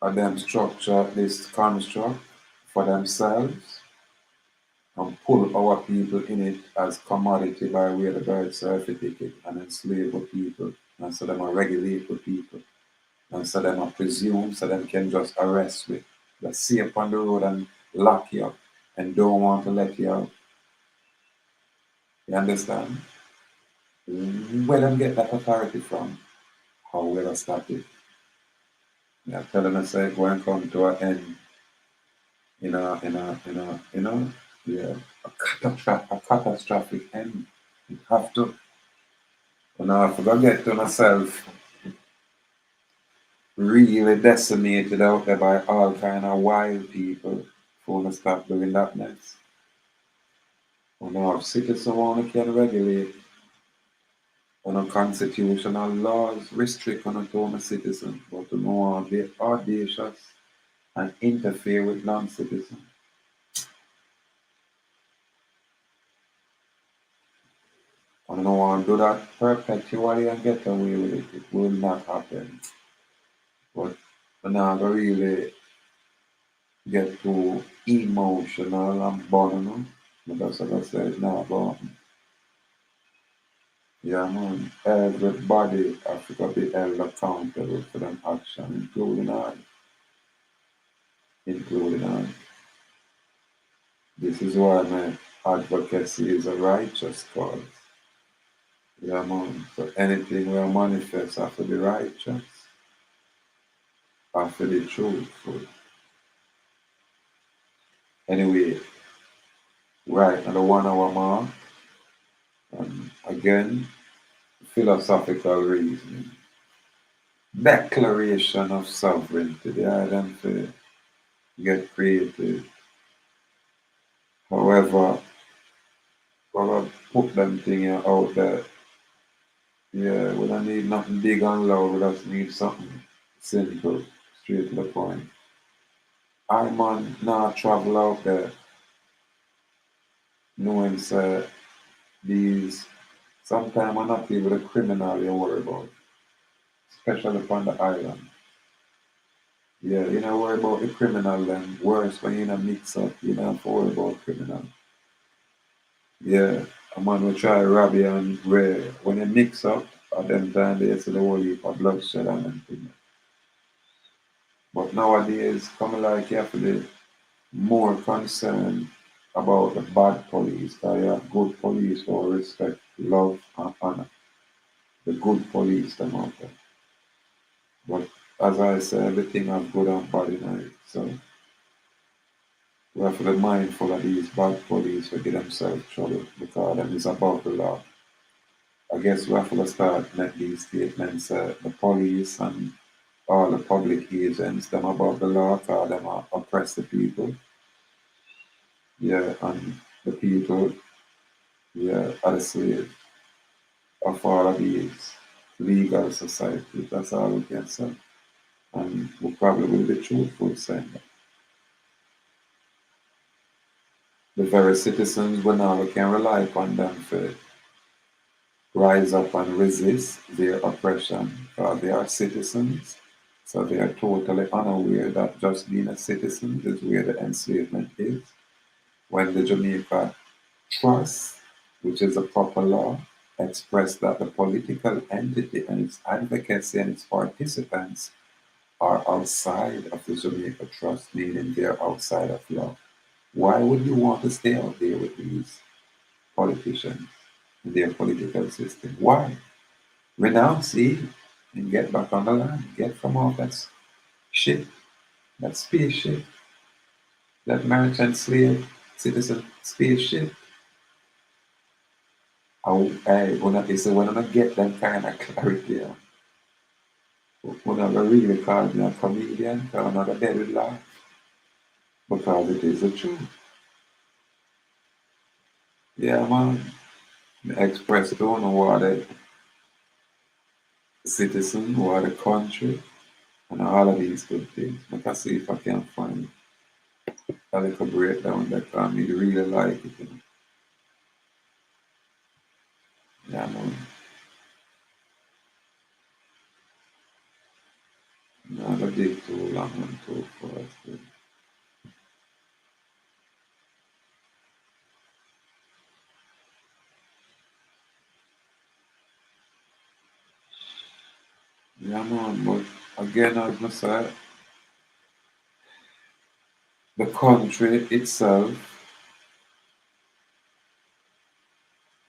of them structure this construct for themselves and pull our people in it as commodity by way of the birth certificate and enslave the people and so them are regulate the people and so them are presume so them can just arrest with. Just see up on the road and lock you up and don't want to let you out. You understand? Where them get that authority from? How will I stop it? Yeah, tell them I say go and come to an end yeah, a catastrophic end. You have to. And I forgot get to myself really decimated out there by all kind of wild people who want to stop doing that mess. And now citizens want to can regulate on a constitutional laws restrict on a own citizen, but to no one be audacious and interfere with non-citizens. And no one do that perpetually and get away with it. It will not happen. But I'm not gonna really get too emotional and burn, because like I said, now but yeah man, everybody has to be held accountable for them action, including I. This is why my advocacy is a righteous cause. Yeah, man. So anything we manifest have to be righteous, have to be truthful. Anyway, right now the 1 hour mark, and again, philosophical reasoning. Declaration of sovereignty, the item to get creative. However, we're put them thing out there. Yeah, we don't need nothing big and loud, we just need something simple, straight to the point. I man now travel out there knowing say these sometimes are not even the criminal you worry about, especially upon the island. Yeah, you know worry about the criminal then worse when you in a mix up, you don't have to worry about criminal. Yeah, a man will try rob you and where when you mix up at them time they see the whole heap of bloodshed and everything. But nowadays, come like you have to be more concerned about the bad police, that you have good police who respect, love and honor. The good police them out there. But as I say, everything has good and bad in it. So we have to be mindful of these bad police who get themselves trouble because them is above the law. I guess we have to start make these statements the police and all the public agents them above the law because them are oppress the people. Yeah, and the people, yeah, are the slave of all of these legal society. That's all we can say. And we probably will be truthful saying that. The very citizens we now we can rely upon them for rise up and resist their oppression. They are citizens, so they are totally unaware that just being a citizen is where the enslavement is. When the Jamaica Trust, which is a proper law, expressed that the political entity and its advocacy and its participants are outside of the Jamaica Trust, meaning they're outside of law. Why would you want to stay out there with these politicians and their political system? Why? Renounce it and get back on the land. Get from off that ship, that spaceship, that merchant slave citizen spaceship. When I say when I get that kind of clarity, when I really call me a comedian, because I'm not a dead with laugh, because it is the truth. Yeah, man. Express don't know what the citizen, what the country, and all of these good things. Like I see if I can find a little breakdown that I me really like it. Yeah, man. Not a dig too long and too fast. Yeah, man. But again, as I said, the country itself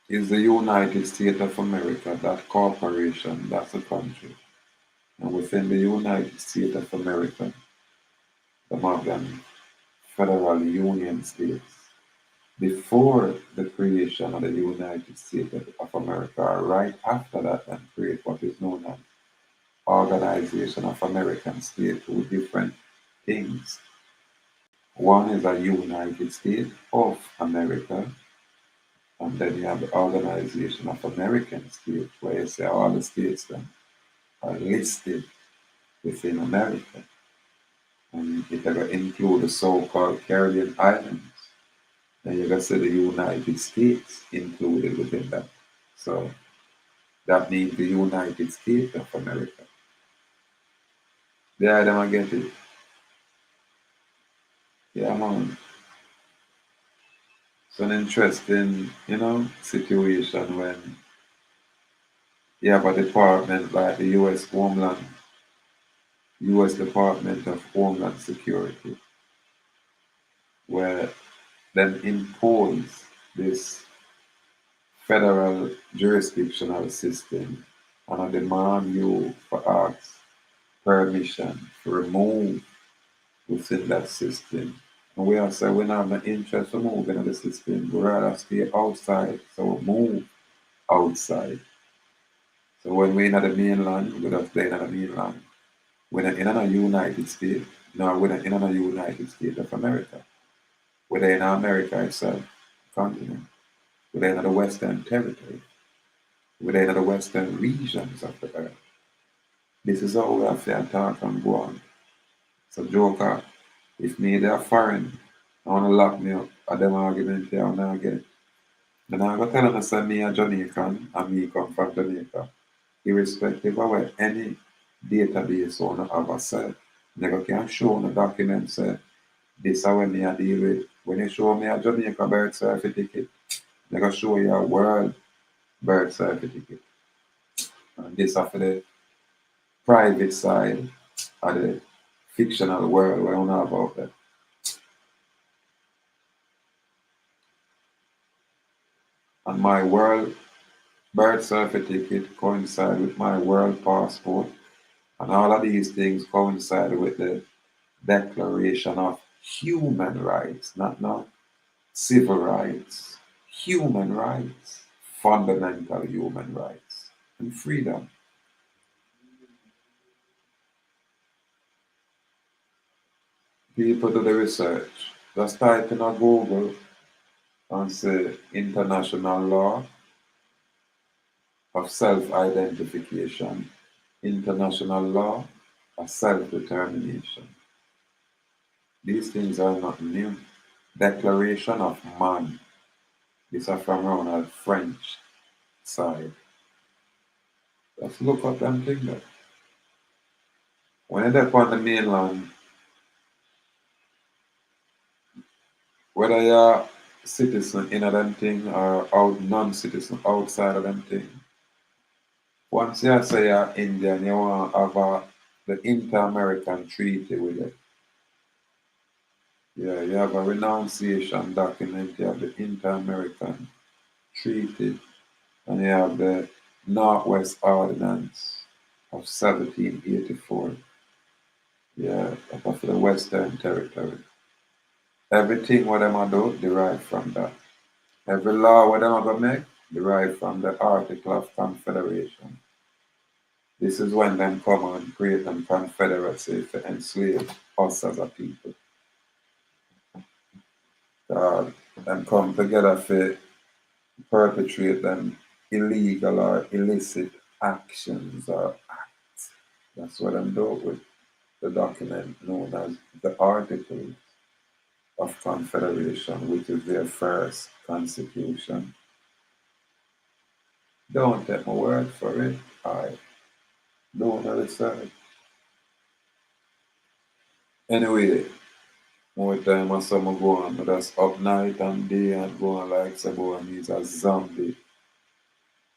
is the United States of America. That corporation, that's a country. And within the United States of America, some of them federal union states. Before the creation of the United States of America, or right after that, and create what is known as Organization of American States, two different things. One is a United States of America, and then you have the Organization of American States, where you say all the states then are listed within America. And it ever include the so-called Caribbean islands. And you can see the United States included within that. So that means the United States of America. Yeah, them I get it. Yeah, man. It's an interesting, situation when you have a department like the US Department of Homeland Security, where them impose this federal jurisdictional system, and I demand you for ask permission to remove within that system. And we are saying we don't have no interest in moving in the system. We rather stay outside, so we move outside. So when we're in the mainland, we just stay in the mainland. We're not in a United States. No, we're not in a United States of America. We're in America itself, continent. We're in the Western territory. We're in the Western regions of the earth. This is how we have to talk and go on. So joker, if me they are foreign, I wanna lock me up at them argument here and again. Then I go tell them say me a Jamaican and me come from Jamaica. Irrespective of where any database owner have a set, they go can show on the document say this is what me I deal with. When you show me a Jamaica birth certificate, they go show you a world birth certificate. And this after the private side of the fictional world we don't know about that. And my world birth certificate coincide with my world passport, and all of these things coincide with the Declaration of Human Rights, not civil rights, human rights, fundamental human rights, and freedom. People do the research. Just type in a Google and say international law of self-identification, international law of self-determination. These things are not new. Declaration of Man. These are from around the French side. Let's look up them things there. When they're on the mainland, whether you're citizen in a them thing or out non-citizen outside of them thing, once you say you're Indian, you want to have the inter-American treaty with it. Yeah, you have a renunciation document, you have the inter-American treaty, and you have the Northwest Ordinance of 1784. Yeah, that's of the Western Territory. Everything what them a do derived from that. Every law what them a go make derived from the Article of Confederation. This is when them come and create them confederacy to enslave us as a people. Them come together to perpetrate them illegal or illicit actions or acts. That's what I'm doing with the document known as the Articles of Confederation, which is their first constitution. Don't take my word for it. I don't research. Anyway, more time I saw me go on, but that's up night and day and go on like somebody needs a zombie.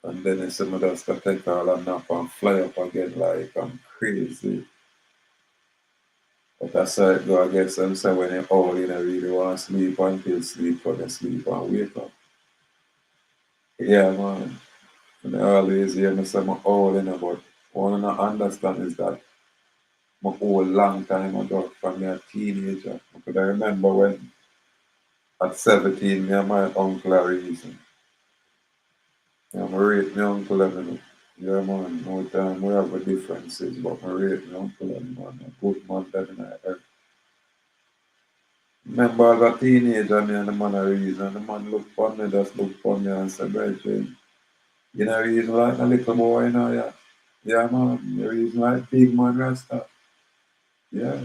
And then I said, just to take all and knock and fly up again like I'm crazy. But I saw it go, I guess I'm saying when you're old, you don't really want to sleep until sleep when you sleep and wake up. Yeah, man. And I always hear me say I'm old, but what I don't understand is that my old long time ago from me a teenager. Because I remember when at 17, me and my uncle are reason. Yeah, I rate my uncle and yeah, man, no time we have a differences, but I rate my uncle and man, a good man that in I earth. Remember as a teenager, me and the man are reason, and the man look for me, just look for me and say, Brethren, you know, reason like a little boy, you know, yeah. Yeah, man, you reason like big man rasta. Yeah.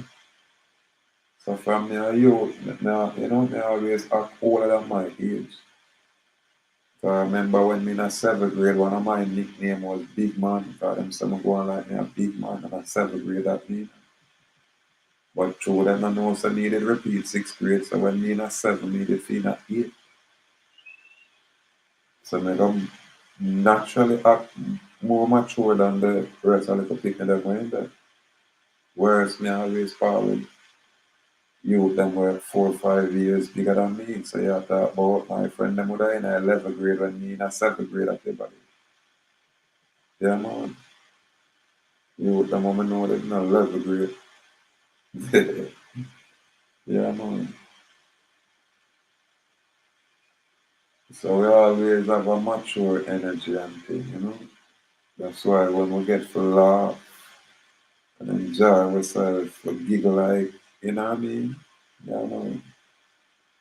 So from me a youth, me always act older than my age. So I remember when me in a seventh grade, one of my nickname was Big Man, because them say me going like me a big man in a seventh grade that mean. But true them I know so me did repeat sixth grade, so when me in a seven, me did feel at eight. So me don't naturally act more mature than the rest of the people that go in there. Whereas me always forward You them were 4 or 5 years bigger than me. So you talk about my friend them would in a 11th grade when me in a 7th grade at the body. Yeah man. You them women know that in a 11th grade. Yeah man. So we always have a mature energy and thing, you know. That's why when we get to laugh and enjoy ourselves, we giggle like, you know what I mean? Yeah man.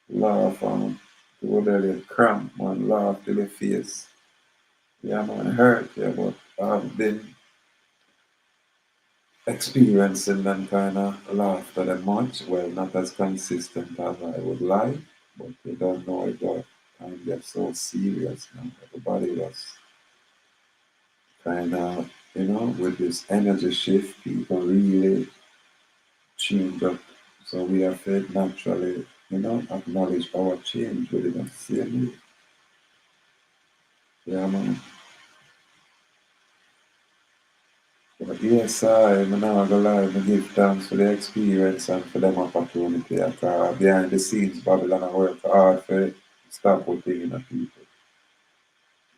Laugh and go there and cramp man, laugh till your face. Yeah man, hurt, yeah, but I've been experiencing them kind of laughter that much. Well, not as consistent as I would like, but you don't know it got kind of get so serious now. Everybody was kind of, you know, with this energy shift, people really tuned up. So we have to naturally, you know, acknowledge our change within the same way. Yeah, man. But yes, I'm not gonna lie, I give thanks for the experience and for them opportunity. Behind the scenes, Babylon I work hard for stop what thing in the people.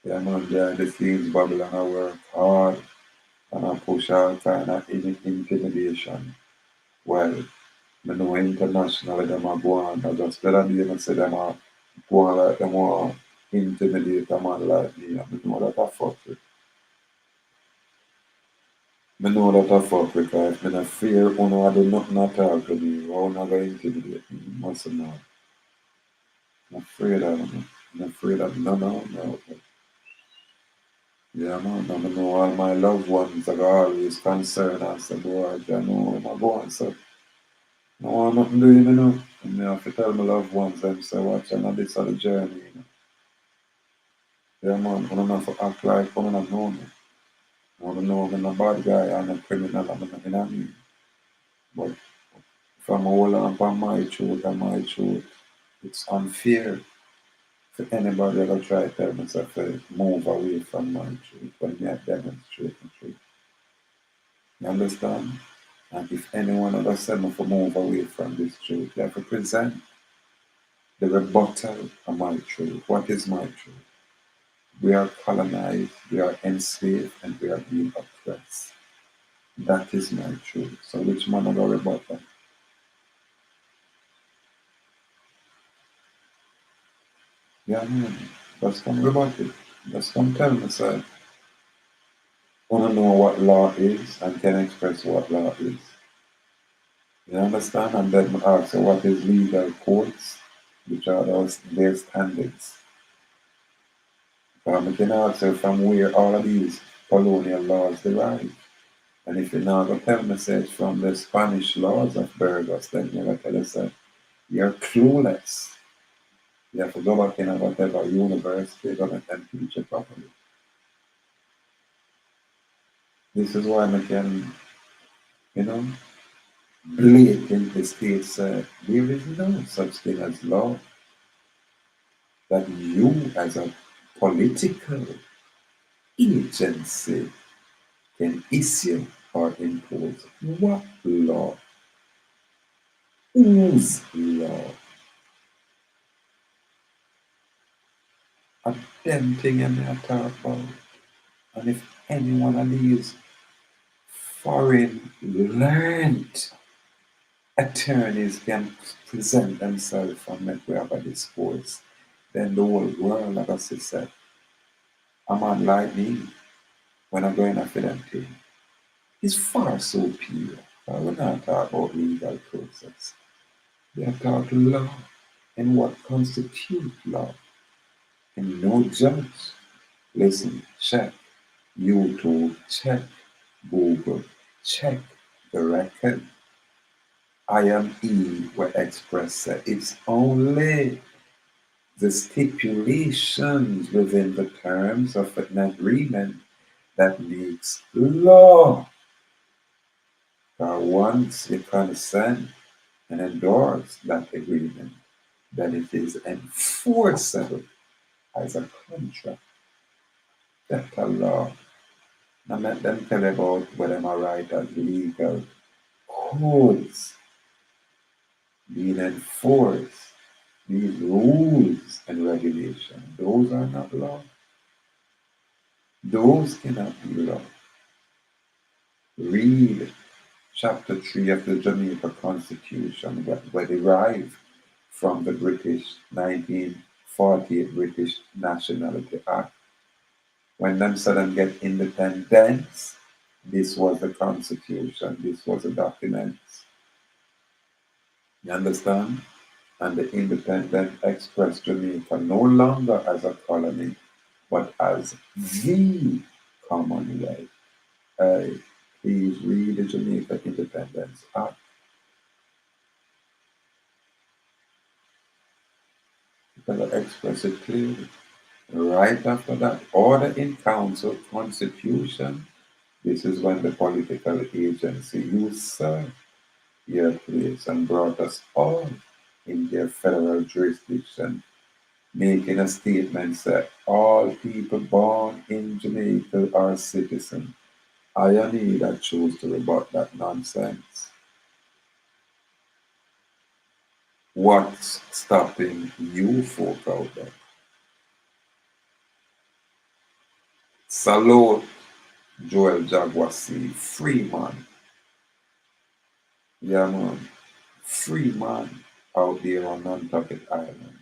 Yeah, man, behind the scenes, Babylon I work hard and I push all kind of intimidation. Well, I know internationally them are go on, I just better be able to say them are go on like them want intimidate a man like me. I know that I fuck with. I know that I fuck with her. If I'm not fear, uno I do nothing at all to me. Or uno go intimidate me. Must know. I'm afraid of them. I'm afraid of no, no, no. Yeah, man. I know all my loved ones are always concerned and say, boy, I know I'm going. So, no, I'm not doing, you know. And I have to tell my loved ones, them say, watch, I know this is the journey, you know. Yeah, man. I don't have to act like I don't know me. I don't know I'm a bad guy, I'm a criminal, I'm not, you know what I mean? But if I'm hold on for my truth and my truth, it's unfair for anybody that try to tell myself to move away from my truth when me I demonstrate the truth. You understand? And if anyone ever said me to move away from this truth, they have to present the rebuttal of my truth. What is my truth? We are colonized, we are enslaved, and we are being oppressed. That is my truth. So which man I got rebuttal? Yeah, man. Just come rebut it. Just come tell me, sir. Want to know what law is and can express what law is. You understand? And then ask you what is legal codes, which are those their standards. We can ask you from where all of these colonial laws derive. And if you're not going to tell me say it's from the Spanish laws of Burgos, then you're going to tell us that you're clueless. You have to go back in a whatever university you're going to teach you properly. This is why I can, you know, blatantly states there is no such thing as law that you as a political agency can issue or impose. What law? Whose law? A damn thing I may talk about. And if any one of these foreign learned attorneys can present themselves and make we have a discourse, then the whole world, like I said, a man like me, when I'm going after them thing, is far superior. We're not talking about legal process. We are talking law and what constitutes law. And no judge. Listen, check. YouTube, check. Google, check the record. I am E will express that it's only the stipulations within the terms of an agreement that makes law. Once you consent and endorse that agreement, then it is enforceable as a contract. That's a law. Now let them tell about what am I right as legal codes. being enforced. These rules and regulations, those are not law. Those cannot be law. Read Chapter 3 of the Jamaica Constitution that were derived from the British 1948 British Nationality Act. When them said them get independence, this was the Constitution, this was the document. You understand? And the independent expressed Jamaica no longer as a colony, but as the Commonwealth. Please read the Jamaica Independence Act. Because I express it clearly. Right after that, order in council constitution. This is when the political agency usurped their place and brought us all in their federal jurisdiction, making a statement that all people born in Jamaica are citizens. I only that chose to rebut that nonsense. What's stopping you folk out there? Salute Joel Jaguasi, free man. Yeah, man. Free man out there on Nantucket Island.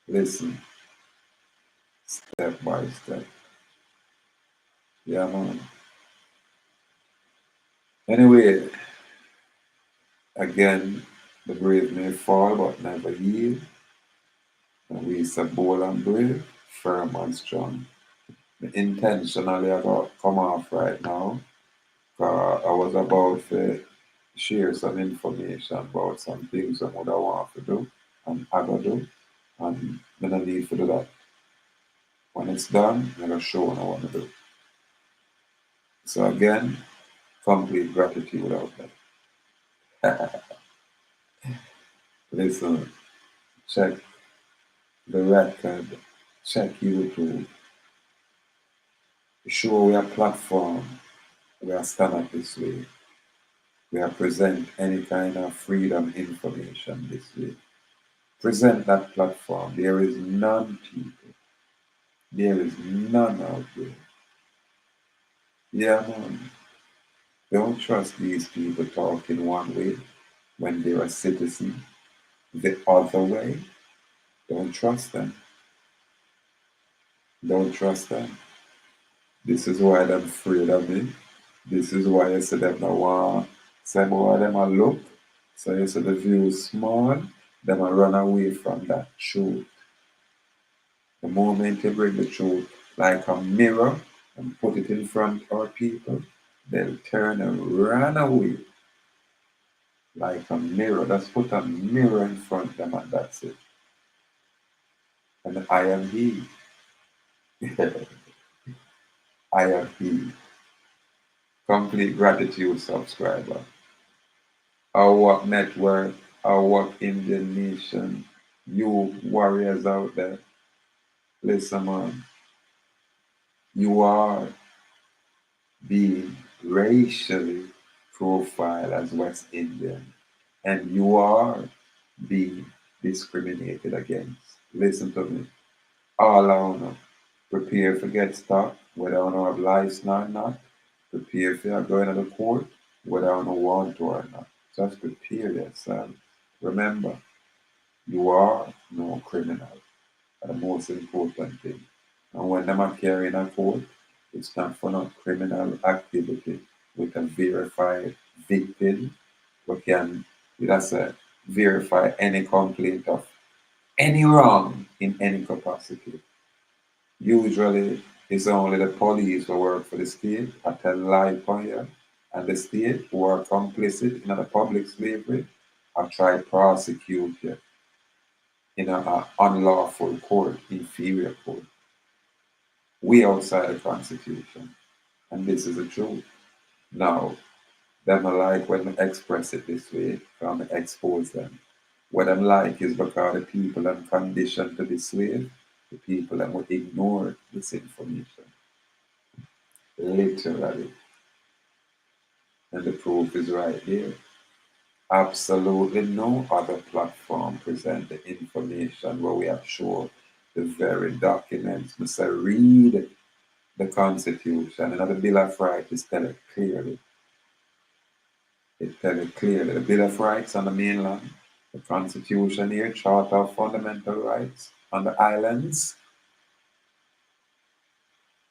Listen, step by step. Yeah, man. Anyway, again, the brave may fall but never yield. And we say bold and brave, firm and strong. Intentionally, I got come off right now. I was about to share some information about some things I would want to do and I gotta do. And then I need to do that. When it's done, I'm gonna show what I want to do. So again, complete gratitude out there. Listen, check the record, check YouTube, show we are platform, we are stand up this way, we are present any kind of freedom information this way. Present that platform. There is none people. There is none out there. Yeah, man. Don't trust these people talking one way when they're a citizen. The other way, don't trust them. Don't trust them. This is why they're afraid of me. This is why I say them no want. Say boy them a look. So you say the view is small, them a run away from that truth. The moment you bring the truth like a mirror and put it in front of our people, they'll turn and run away like a mirror. Just put a mirror in front of them and that's it. And I am he. I am he. Complete gratitude, subscriber. Our network, our Indian nation, you warriors out there, listen, man, you are being racially profiled as West Indian, and you are being discriminated against. Listen to me. All I wanna prepare for get stuck, whether I wanna have license or not. Prepare for going to the court, whether I wanna want to or not. Just prepare yourself. Remember, you are no criminal. That's the most important thing. And when them are carrying a court, it's not for no criminal activity with a verified victim who can, that's a verify any complaint of any wrong in any capacity. Usually, it's only the police who work for the state that tell lie upon you, and the state who are complicit in the public slavery or try to prosecute you in an unlawful court, inferior court. We outside the Constitution, and this is the truth. Now, them I like when I express it this way, when I expose them. What I'm like is because the people I'm conditioned to be slave, the people that will ignore this information. Literally. And the proof is right there. Absolutely no other platform present the information where we have shown the very documents. Mr. Read the Constitution and the Bill of Rights is tell it clearly. It tell it clearly. The Bill of Rights on the mainland, the Constitution here, Charter of Fundamental Rights on the islands.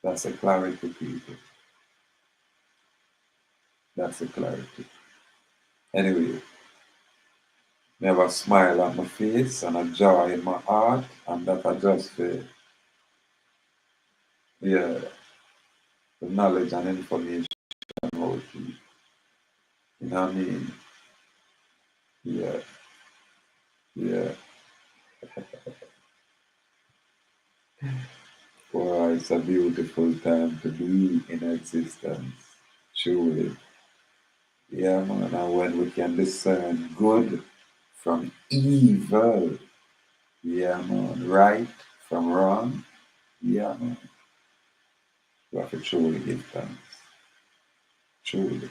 That's a clarity, people. That's a clarity. Anyway, me have a smile on my face and a joy in my heart, and that I just feel, yeah, the knowledge and information about you. You know what I mean? Yeah, yeah. Boy, it's a beautiful time to be in existence. Truly. Yeah, man. And when we can discern good from evil, yeah, man. Right from wrong, yeah, man. We have to truly give thanks. Truly.